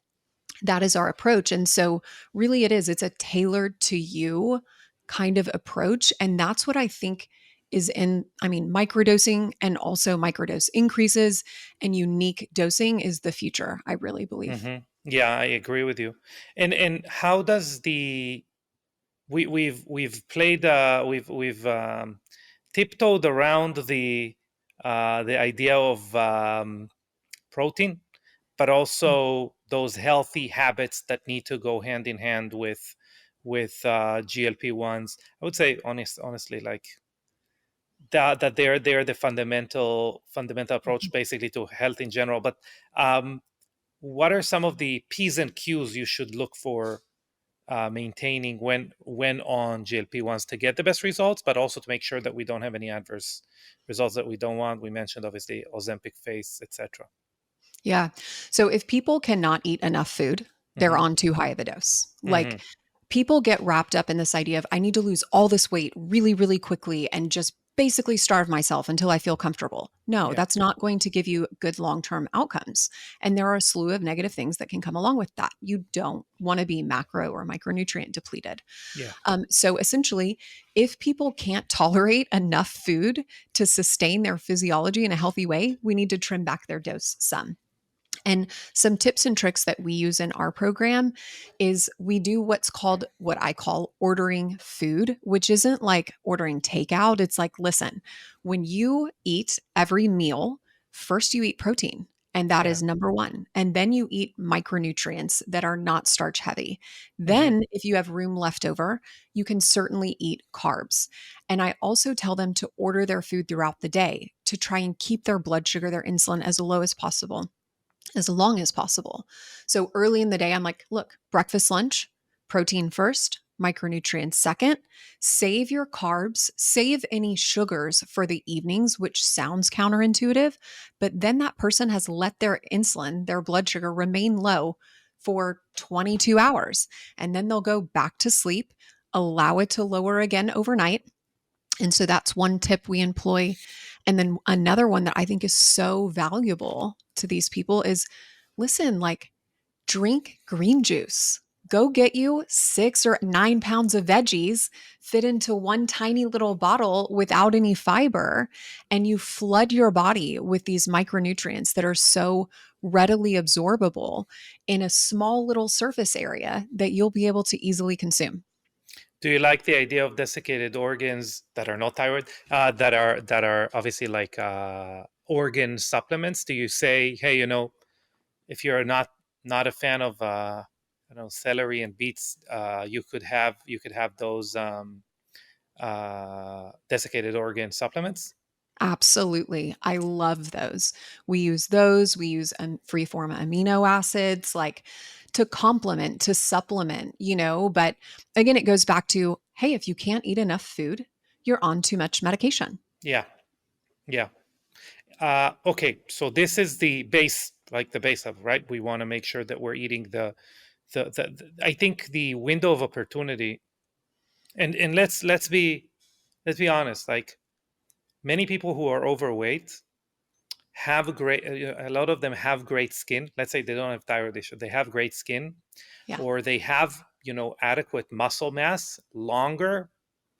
that is our approach. And so, really, it's a tailored to you kind of approach. And that's what I think is microdosing and also microdose increases and unique dosing is the future, I really believe. Hmm. Yeah, I agree with you. And how does we've played we've tiptoed around the idea of protein, but also those healthy habits that need to go hand in hand with GLP-1s. I would say honestly, like that they're the fundamental approach basically to health in general. But what are some of the P's and Q's you should look for maintaining when on GLP-1s to get the best results, but also to make sure that we don't have any adverse results that we don't want? We mentioned obviously Ozempic face, etc. Yeah. So if people cannot eat enough food, they're Hmm. on too high of a dose. Hmm. Like people get wrapped up in this idea of I need to lose all this weight really, really quickly and just basically starve myself until I feel comfortable. No, Yeah, that's not going to give you good long term outcomes. And there are a slew of negative things that can come along with that. You don't want to be macro or micronutrient depleted. yeah. So essentially, if people can't tolerate enough food to sustain their physiology in a healthy way, we need to trim back their dose some. And some tips and tricks that we use in our program is we do what I call ordering food, which isn't like ordering takeout. It's like, listen, when you eat every meal, first you eat protein. And that Yeah. is number one. And then you eat micronutrients that are not starch heavy. Hmm. Then, if you have room left over, you can certainly eat carbs. And I also tell them to order their food throughout the day to try and keep their blood sugar, their insulin as low as possible as long as possible. So early in the day, I'm like, look, breakfast, lunch, protein first, micronutrients second. Save your carbs, save any sugars for the evenings, which sounds counterintuitive. But then that person has let their insulin, their blood sugar remain low for 22 hours. And then they'll go back to sleep, allow it to lower again overnight. And so that's one tip we employ. And then another one that I think is so valuable to these people is listen, like drink green juice. Go get you 6 or 9 pounds of veggies, fit into one tiny little bottle without any fiber, and you flood your body with these micronutrients that are so readily absorbable in a small little surface area that you'll be able to easily consume. Do you like the idea of desiccated organs that are not thyroid, that are obviously like organ supplements? Do you say, hey, if you're not a fan of celery and beets, you could have those desiccated organ supplements? Absolutely. I love those. We use those. We use free-form amino acids like to complement, to supplement, but again, it goes back to, hey, if you can't eat enough food, you're on too much medication. Yeah, yeah. Okay, so this is the base, like the base of, right? We want to make sure that we're eating I think the window of opportunity, and let's be honest, like many people who are overweight have a lot of them have great skin. Let's say they don't have thyroid issue, they have great skin, Yeah. or they have adequate muscle mass longer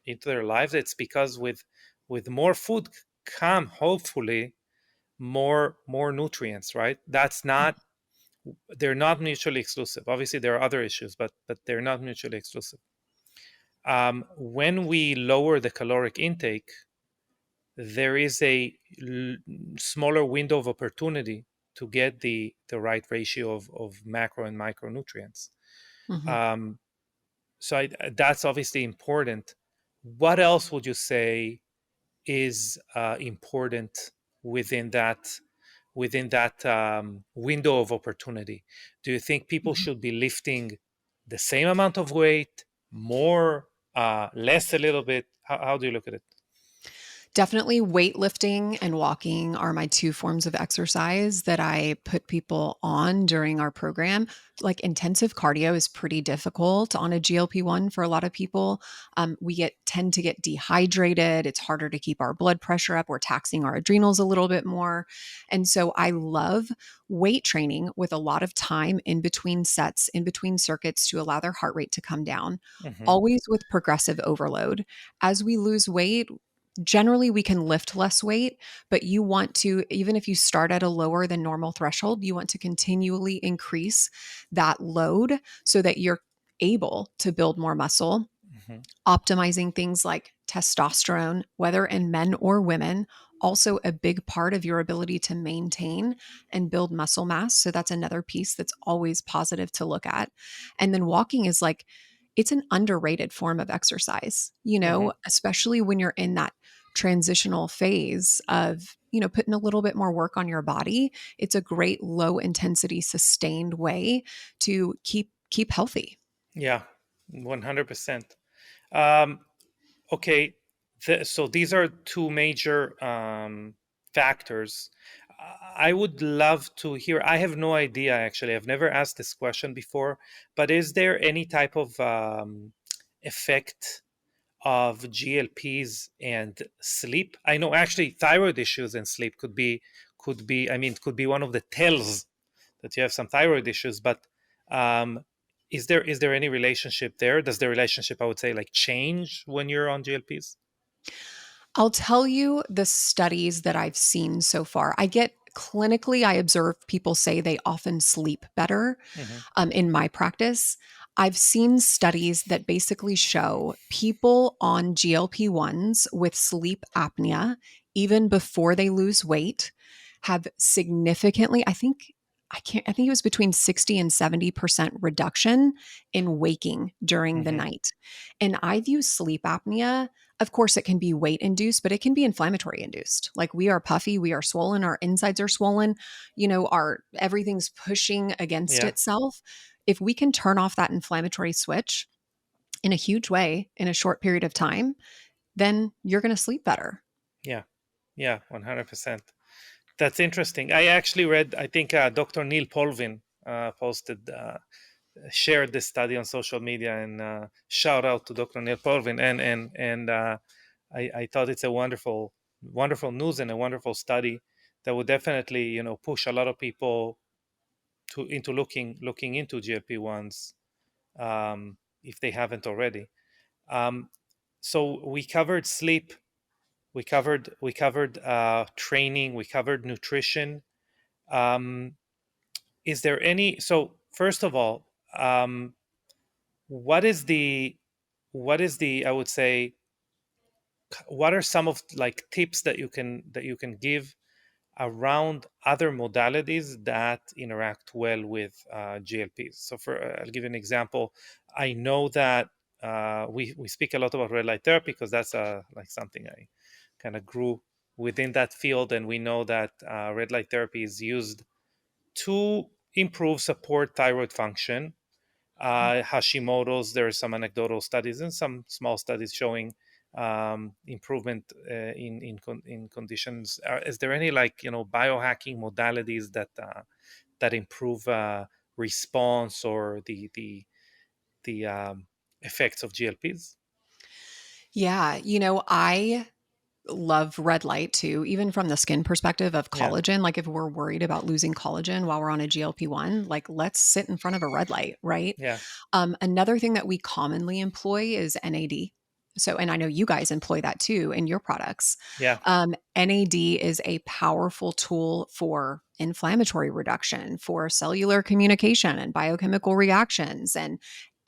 into their lives. It's because with more food come hopefully more nutrients, right? That's not They're not mutually exclusive. Obviously there are other issues, but they're not mutually exclusive. When we lower the caloric intake, there is smaller window of opportunity to get the right ratio of macro and micronutrients. Mhm. um, so that's obviously important. What else would you say is important within that window of opportunity? Do you think people Mhm. should be lifting the same amount of weight, more, less, a little bit? How do you look at it? Definitely weightlifting and walking are my two forms of exercise that I put people on during our program. Like intensive cardio is pretty difficult on a GLP-1 for a lot of people. We tend to get dehydrated. It's harder to keep our blood pressure up. We're taxing our adrenals a little bit more. And so I love weight training with a lot of time in between sets, in between circuits to allow their heart rate to come down, Hmm. always with progressive overload. As we lose weight, generally we can lift less weight, but you want to, even if you start at a lower than normal threshold, you want to continually increase that load so that you're able to build more muscle, Hmm. optimizing things like testosterone, whether in men or women, also a big part of your ability to maintain and build muscle mass. So that's another piece that's always positive to look at. And then walking is like, it's an underrated form of exercise, Hmm. especially when you're in that transitional phase of, putting a little bit more work on your body. It's a great low intensity sustained way to keep healthy. Yeah, 100%. Um, okay, so these are two major factors. I would love to hear. I have no idea, actually. I've never asked this question before, but is there any type of effect of GLPs and sleep? I know actually thyroid issues and sleep could be one of the tells that you have some thyroid issues, but um, is there any relationship there? Does the relationship, I would say, like change when you're on GLPs? I'll tell you the studies that I've seen so far. I observe people say they often sleep better. Hmm. In my practice, I've seen studies that basically show people on GLP 1s with sleep apnea, even before they lose weight, have significantly, I think it was between 60 and 70% reduction in waking during the Hmm. night. And I view sleep apnea, of course, it can be weight induced, but it can be inflammatory induced. Like we are puffy, we are swollen, our insides are swollen, our everything's pushing against Yeah, itself. If we can turn off that inflammatory switch in a huge way in a short period of time, then you're going to sleep better. yeah, yeah, 100%. That's interesting. I actually read, I think Dr. Neil Polvin shared this study on social media, and shout out to Dr. Neil Polvin. And I thought it's a wonderful news and a wonderful study that would definitely push a lot of people into looking into GLP-1s, if they haven't already. Um, so we covered sleep, we covered training, we covered nutrition. Um, is there any? So first of all, what is the I would say, what are some of like tips that you can give around other modalities that interact well with GLPs. So I'll give you an example. I know that we speak a lot about red light therapy because that's like something I kind of grew within that field, and we know that red light therapy is used to improve support thyroid function. Hashimoto's, there are some anecdotal studies and some small studies showing improvement in conditions. Is there any, like, biohacking modalities that improve response or the effects of GLPs? Yeah, I love red light too, even from the skin perspective of Yeah, collagen. Like if we're worried about losing collagen while we're on a GLP-1, like let's sit in front of a red light, right? yeah, Another thing that we commonly employ is NAD. So, and I know you guys employ that too in your products. yeah. NAD is a powerful tool for inflammatory reduction, for cellular communication and biochemical reactions and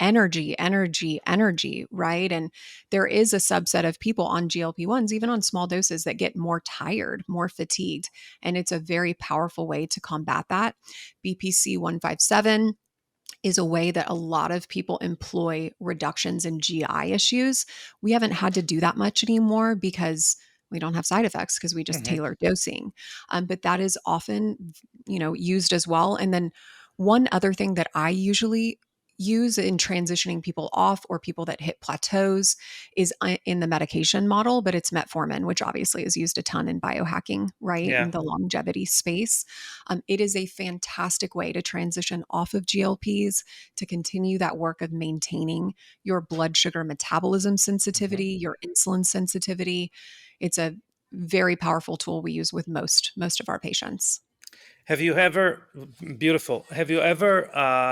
energy, energy, energy, right? And there is a subset of people on GLP-1s, even on small doses, that get more tired, more fatigued. And it's a very powerful way to combat that. BPC 157 is a way that a lot of people employ reductions in GI issues. We haven't had to do that much anymore because we don't have side effects because we just Hmm. tailor dosing. But that is often, used as well. And then one other thing that I usually use in transitioning people off or people that hit plateaus is in the medication model, but it's metformin, which obviously is used a ton in biohacking, right? Yeah. In the longevity space. It is a fantastic way to transition off of GLPs to continue that work of maintaining your blood sugar metabolism Hmm. sensitivity, your insulin sensitivity. It's a very powerful tool we use with most of our patients. Have you ever, beautiful, have you ever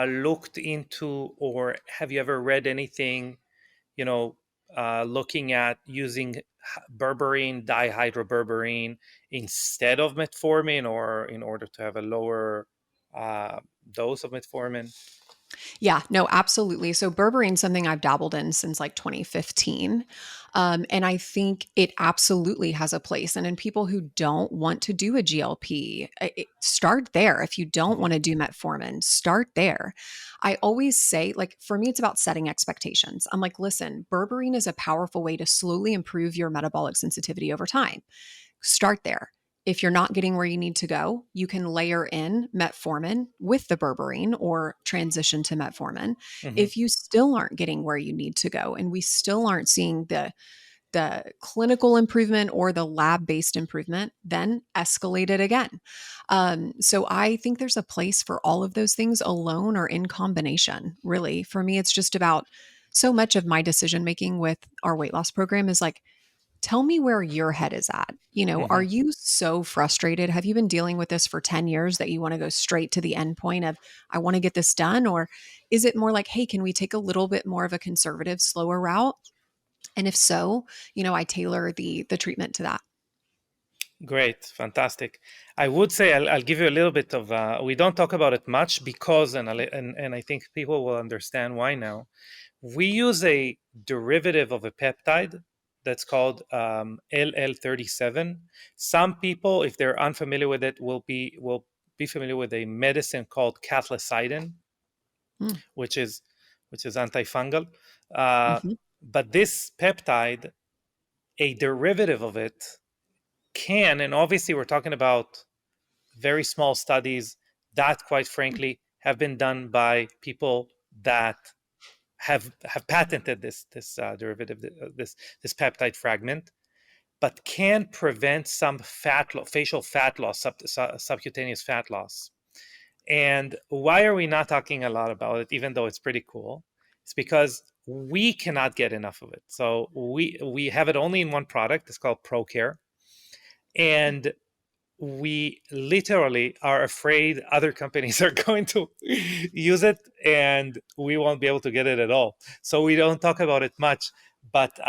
looked into, or have you ever read anything, you know, looking at using berberine, dihydroberberine instead of metformin, or in order to have a lower uh, dose of metformin? Yeah, no, absolutely. So berberine something I've dabbled in since like 2015. And I think it absolutely has a place. And in people who don't want to do a GLP, start there. If you don't Hmm. want to do metformin, start there. I always say, like, for me, it's about setting expectations. I'm like, listen, berberine is a powerful way to slowly improve your metabolic sensitivity over time. Start there. If you're not getting where you need to go, you can layer in metformin with the berberine or transition to metformin. Hmm. If you still aren't getting where you need to go and we still aren't seeing the clinical improvement or the lab-based improvement, then escalate it again. So I think there's a place for all of those things alone or in combination. Really, for me, it's just about so much of my decision making with our weight loss program is like, tell me where your head is at. Are Hmm. you so frustrated? Have you been dealing with this for 10 years that you want to go straight to the end point of, I want to get this done? Or is it more like, hey, can we take a little bit more of a conservative, slower route? And if so, I tailor the treatment to that. Great, fantastic. I would say I'll give you a little bit of. We don't talk about it much because, and I think people will understand why now. We use a derivative of a peptide that's called LL37. Some people, if they're unfamiliar with it, will be familiar with a medicine called cathelicidin, Mm, which is antifungal. Uh, mhm. but this peptide, a derivative of it, can, and obviously we're talking about very small studies that, quite frankly, have been done by people that have patented this derivative, this peptide fragment, but can prevent some facial fat loss, subcutaneous fat loss. And why are we not talking a lot about it, even though it's pretty cool? It's because we cannot get enough of it. So we have it only in one product. It's called ProCare, and we literally are afraid other companies are going to use it and we won't be able to get it at all. So we don't talk about it much. But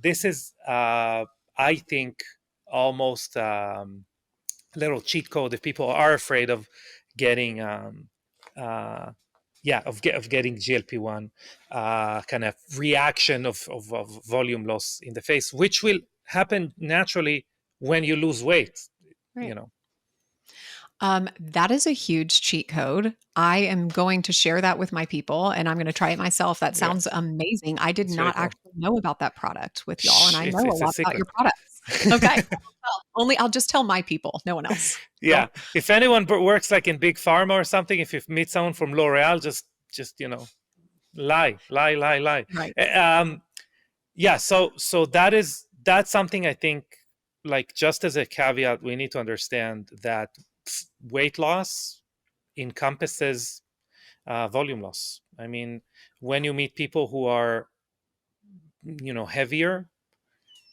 this is, I think, almost a little cheat code if people are afraid of getting, uh, yeah, of getting GLP-1 kind of reaction of volume loss in the face, which will happen naturally when you lose weight, you Right. know. That is a huge cheat code. I am going to share that with my people and I'm going to try it myself. That Yeah, sounds amazing. I did it's really not cool. actually know about that product with y'all, and Shh, I know a it's a lot about secret. your products. Okay. Only I'll just tell my people, no one else. Yeah, Cool. if anyone works like in big pharma or something, if you meet someone from L'Oreal, just lie. Right. Um, yeah, so that's something I think, like, just as a caveat, we need to understand that weight loss encompasses volume loss. I mean, when you meet people who are, heavier,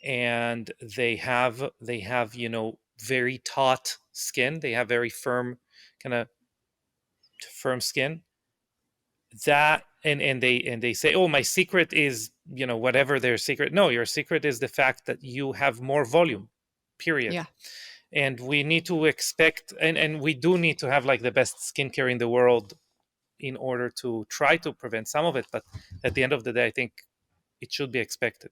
and they have very taut skin, they have very firm, kind of firm skin, that and they say, oh, my secret is, whatever their secret. No, your secret is the fact that you have more volume, period. Yeah. And we need to expect, and we do need to have like the best skincare in the world in order to try to prevent some of it, but at the end of the day, I think it should be expected.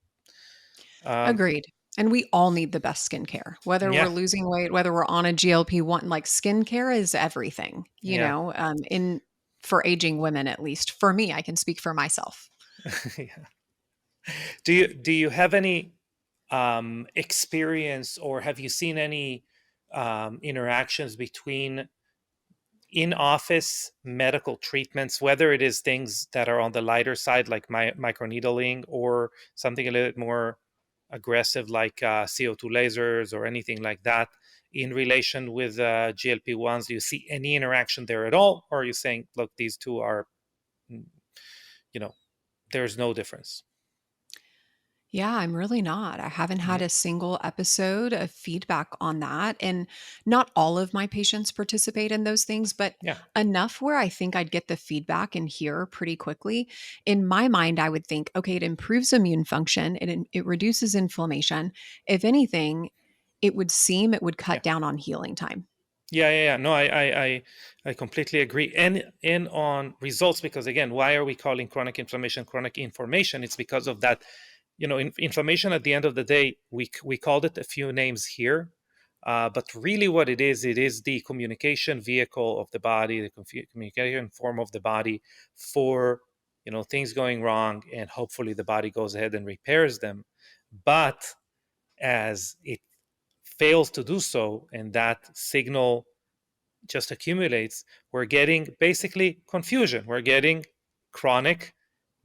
um, Agreed. And we all need the best skincare, whether we're yeah, losing weight, whether we're on a GLP-1, like skincare is everything, yeah. in for aging women, at least for me, I can speak for myself. Yeah. Do you have any experience, or have you seen any interactions between in office medical treatments, whether it is things that are on the lighter side, like microneedling, or something a little bit more aggressive, like CO2 lasers or anything like that, in relation with GLP-1s? Do you see any interaction there at all? Or are you saying, look, these two are, mm, you know, there's no difference? Yeah, I'm really not. I haven't had Mhm. a single episode of feedback on that. And not all of my patients participate in those things, but Yeah. enough where I think I'd get the feedback and hear pretty quickly. In my mind, I would think, okay, it improves immune function, it reduces inflammation. If anything, it would seem it would Yeah. cut down on healing time. Yeah. No, I completely agree. And on results, because again, why are we calling chronic inflammation chronic inflammation? It's because of that. Inflammation, at the end of the day, we called it a few names here, but really what it is the communication vehicle of the body, the communication form of the body for things going wrong, and hopefully the body goes ahead and repairs them. But as it fails to do so, and that signal just accumulates, we're getting basically confusion. We're getting chronic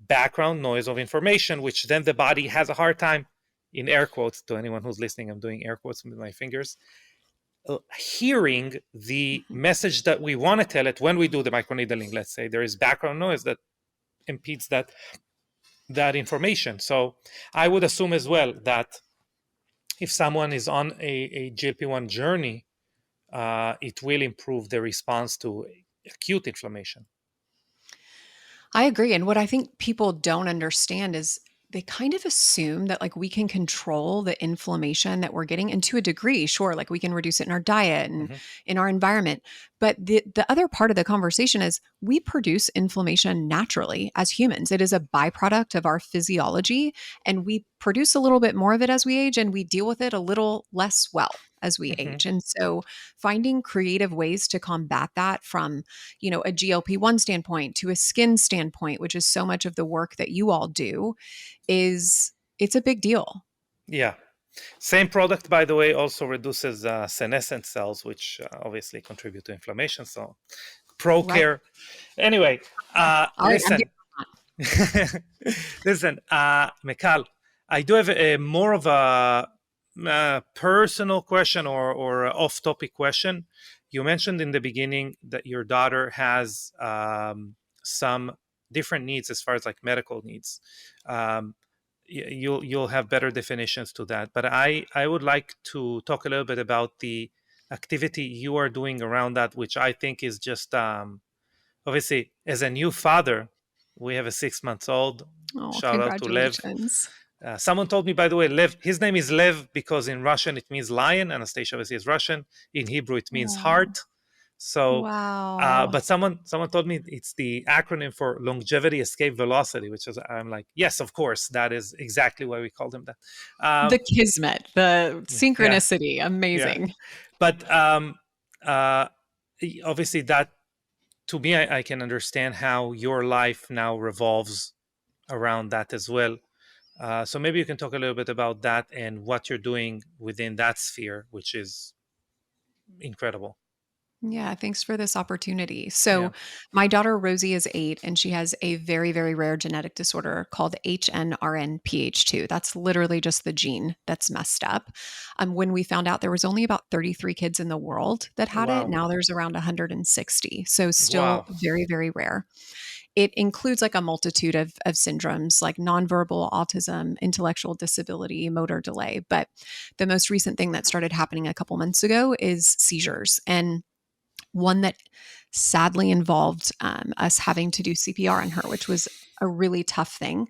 background noise of information, which then the body has a hard time, in air quotes, to anyone who's listening, I'm doing air quotes with my fingers, hearing the Mhm. message that we want to tell it when we do the microneedling. Let's say there is background noise that impedes that information. So I would assume as well that if someone is on a GLP-1 journey, it will improve the response to acute inflammation. I agree. And what I think people don't understand is they kind of assume that like we can control the inflammation that we're getting, and to a degree, sure, like we can reduce it in our diet and Hmm. in our environment. But the other part of the conversation is we produce inflammation naturally as humans. It is a byproduct of our physiology, and we produce a little bit more of it as we age, and we deal with it a little less well as we Hmm. age. And so finding creative ways to combat that from a GLP-1 standpoint to a skin standpoint, which is so much of the work that you all do, is it's a big deal. Yeah. Same product, by the way, also reduces senescent cells, which obviously contribute to inflammation. So, pro Right. care. Anyway, All right. I'm listen, listen, Mikal, I do have a more of a personal question, or off-topic question. You mentioned in the beginning that your daughter has some different needs as far as like medical needs. Um, you'll have better definitions to that, but I would like to talk a little bit about the activity you are doing around that, which I think is just obviously, as a new father. We have a 6 months old. Oh, Shout out to Lev. congratulations. Someone told me, by the way, Lev, his name is Lev because in Russian it means lion. Anastasia obviously is Russian. In Hebrew it means Oh, heart. So, wow. but someone told me it's the acronym for longevity, escape, velocity, which is, I'm like, yes, of course, that is exactly why we called him that. The kismet, the Yeah, synchronicity. yeah. Amazing. But obviously that, to me, I can understand how your life now revolves around that as well. So maybe you can talk a little bit about that and what you're doing within that sphere, which is incredible. Yeah, thanks for this opportunity. Yeah. So, my daughter Rosie is 8 and she has a very, very rare genetic disorder called HNRNPH2. That's literally just the gene that's messed up. When we found out there was only about 33 kids in the world that had it, Wow. now there's around 160. So, still Wow. very, very rare. It includes like a multitude of syndromes like nonverbal autism, intellectual disability, motor delay. But the most recent thing that started happening a couple months ago is seizures. And one that sadly involved us having to do CPR on her, which was a really tough thing.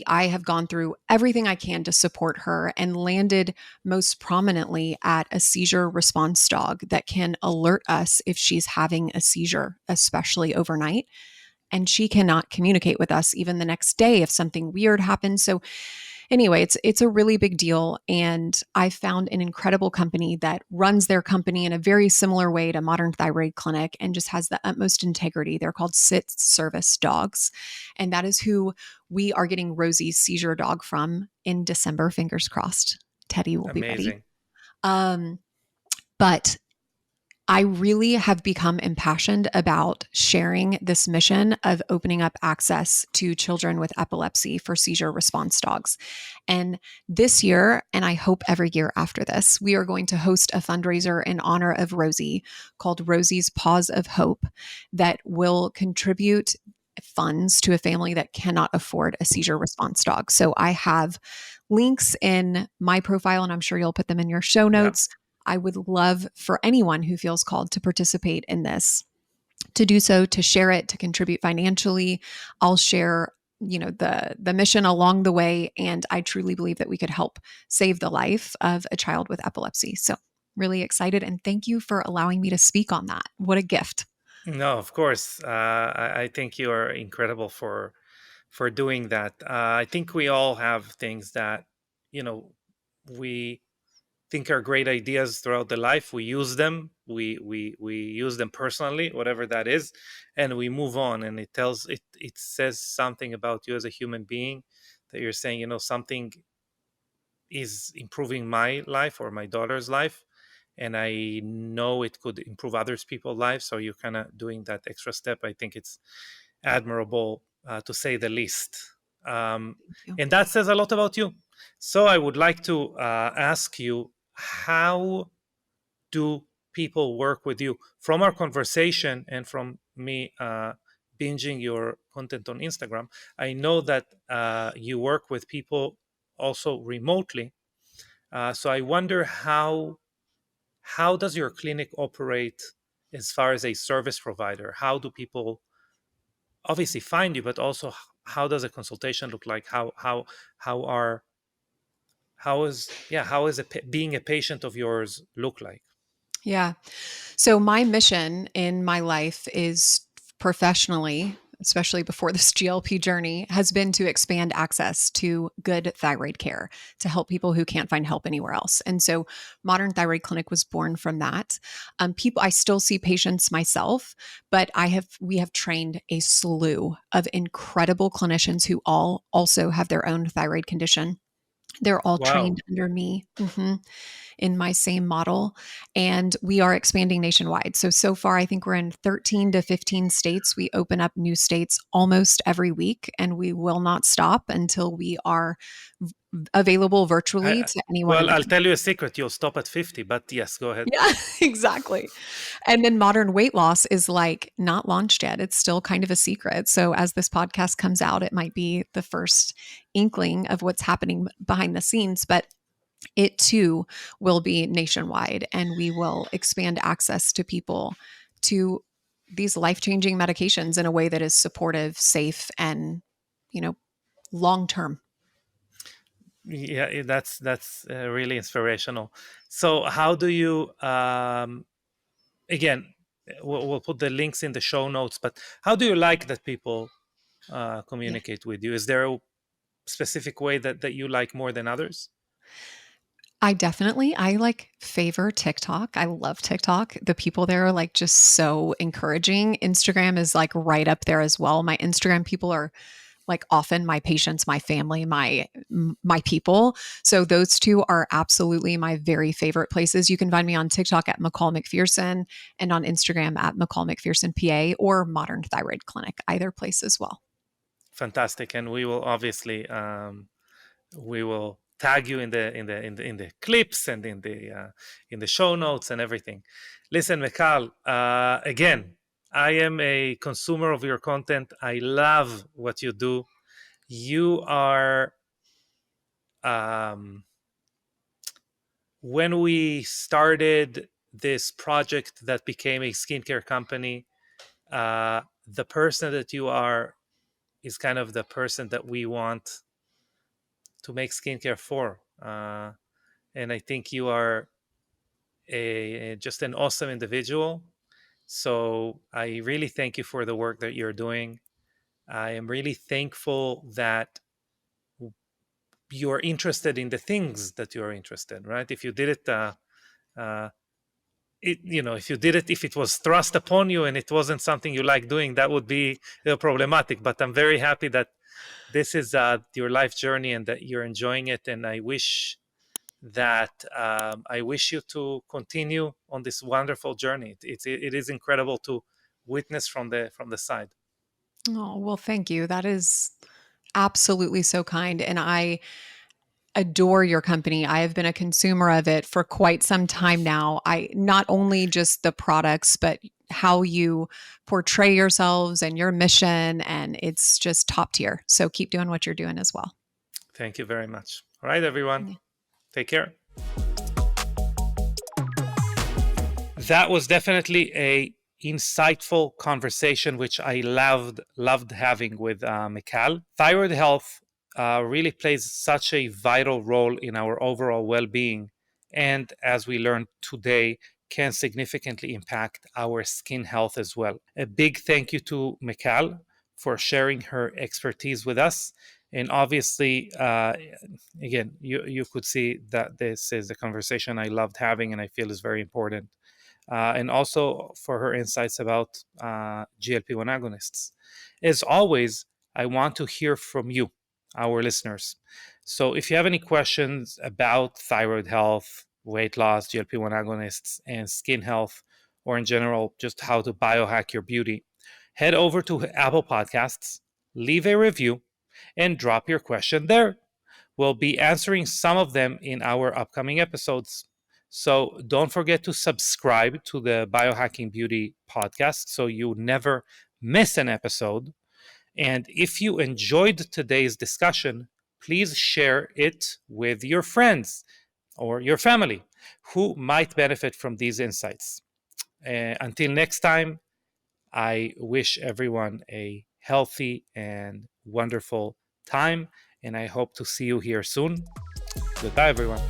I have gone through everything I can to support her and landed most prominently at a seizure response dog that can alert us if she's having a seizure, especially overnight. And she cannot communicate with us even the next day if something weird happens. So anyway, it's a really big deal, and I found an incredible company that runs their company in a very similar way to Modern Thyroid Clinic and just has the utmost integrity. They're called Sit Service Dogs, and that is who we are getting Rosie's seizure dog from in December. Fingers crossed, Teddy will be ready. Amazing. Um, but I really have become impassioned about sharing this mission of opening up access to children with epilepsy for seizure response dogs. And this year, and I hope every year after this, we are going to host a fundraiser in honor of Rosie called Rosie's Paws of Hope that will contribute funds to a family that cannot afford a seizure response dog. So I have links in my profile, and I'm sure you'll put them in your show Yeah. notes. I would love for anyone who feels called to participate in this to do so, to share it, to contribute financially. I'll share, the mission along the way, and I truly believe that we could help save the life of a child with epilepsy. So, really excited, and thank you for allowing me to speak on that. What a gift. No, of course. I think you are incredible for doing that. I think we all have things that, you know, we think are great ideas throughout the life. We use them. We use them personally, whatever that is, and we move on. And it says something about you as a human being, that you're saying, something is improving my life or my daughter's life, and I know it could improve others people's lives. So you're kind of doing that extra step. I think it's admirable, to say the least. Um, Thank you. and that says a lot about you. So I would like to ask you, how do people work with you? From our conversation and from me binging your content on Instagram, I know that you work with people also remotely. So I wonder, how does your clinic operate as far as a service provider? How do people obviously find you, but also how does a consultation look like? How are how is being a patient of yours look like? Yeah. So, my mission in my life is professionally, especially before this GLP journey, has been to expand access to good thyroid care to help people who can't find help anywhere else. And so, Modern Thyroid Clinic was born from that. I still see patients myself, but we have trained a slew of incredible clinicians who all also have their own thyroid condition. They're all Wow. trained under me. In my same model, and we are expanding nationwide. So far, I think we're in 13 to 15 states. We open up new states almost every week, and we will not stop until we are available virtually I, to anyone in well, the I'll country. tell you a secret. You'll stop at 50, but yes, go ahead. Yeah, exactly. And then modern weight loss is like not launched yet. It's still kind of a secret. So as this podcast comes out, it might be the first inkling of what's happening behind the scenes, but it too will be nationwide, and we will expand access to people to these life-changing medications in a way that is supportive, safe, and, you know, long term. Yeah, that's really inspirational. So how do you again, we'll put the links in the show notes, but how do you like that people Yeah. communicate with you? Is there a specific way that you like more than others? I like favor TikTok. I love TikTok. The people there are like just so encouraging. Instagram is like right up there as well. My Instagram people are like often my patients, my family, my people. So those two are absolutely my very favorite places. You can find me on TikTok at McCall McPherson and on Instagram at McCall McPherson PA or Modern Thyroid Clinic, either place as well. Fantastic. And we will obviously we will tag you in the clips and in the show notes and everything. Listen, Mikal, again, I am a consumer of your content. I love what you do. You are when we started this project that became a skincare company, the person that you are is kind of the person that we want to make skincare for. And I think you are just an awesome individual. So I really thank you for the work that you're doing. I am really thankful that you're interested in the things that you're interested in, right? If you did it, uh, if you did it, if it was thrust upon you and it wasn't something you like doing, that would be problematic. But I'm very happy that this is your life journey and that you're enjoying it. And I wish you to continue on this wonderful journey. It is incredible to witness from the side. Oh, well, thank you. That is absolutely so kind. And I adore your company. I have been a consumer of it for quite some time now. I not only just the products, but how you portray yourselves and your mission. And it's just top tier. So keep doing what you're doing as well. Thank you very much. All right, everyone. Yeah. Take care. That was definitely a insightful conversation, which I loved having with Mikal. Thyroid health really plays such a vital role in our overall well-being, and as we learned today, can significantly impact our skin health as well. A big thank you to Mikal for sharing her expertise with us. And obviously, again, you could see that this is a conversation I loved having and I feel is very important. And also for her insights about GLP-1 agonists. As always, I want to hear from you, our listeners. So if you have any questions about thyroid health, weight loss, GLP-1 agonists, and skin health, or in general, just how to biohack your beauty, head over to Apple Podcasts, leave a review, and drop your question there. We'll be answering some of them in our upcoming episodes. So don't forget to subscribe to the Biohacking Beauty podcast so you never miss an episode. And if you enjoyed today's discussion, please share it with your friends or your family who might benefit from these insights. Until next time, I wish everyone a healthy and wonderful time, and I hope to see you here soon. Goodbye, everyone.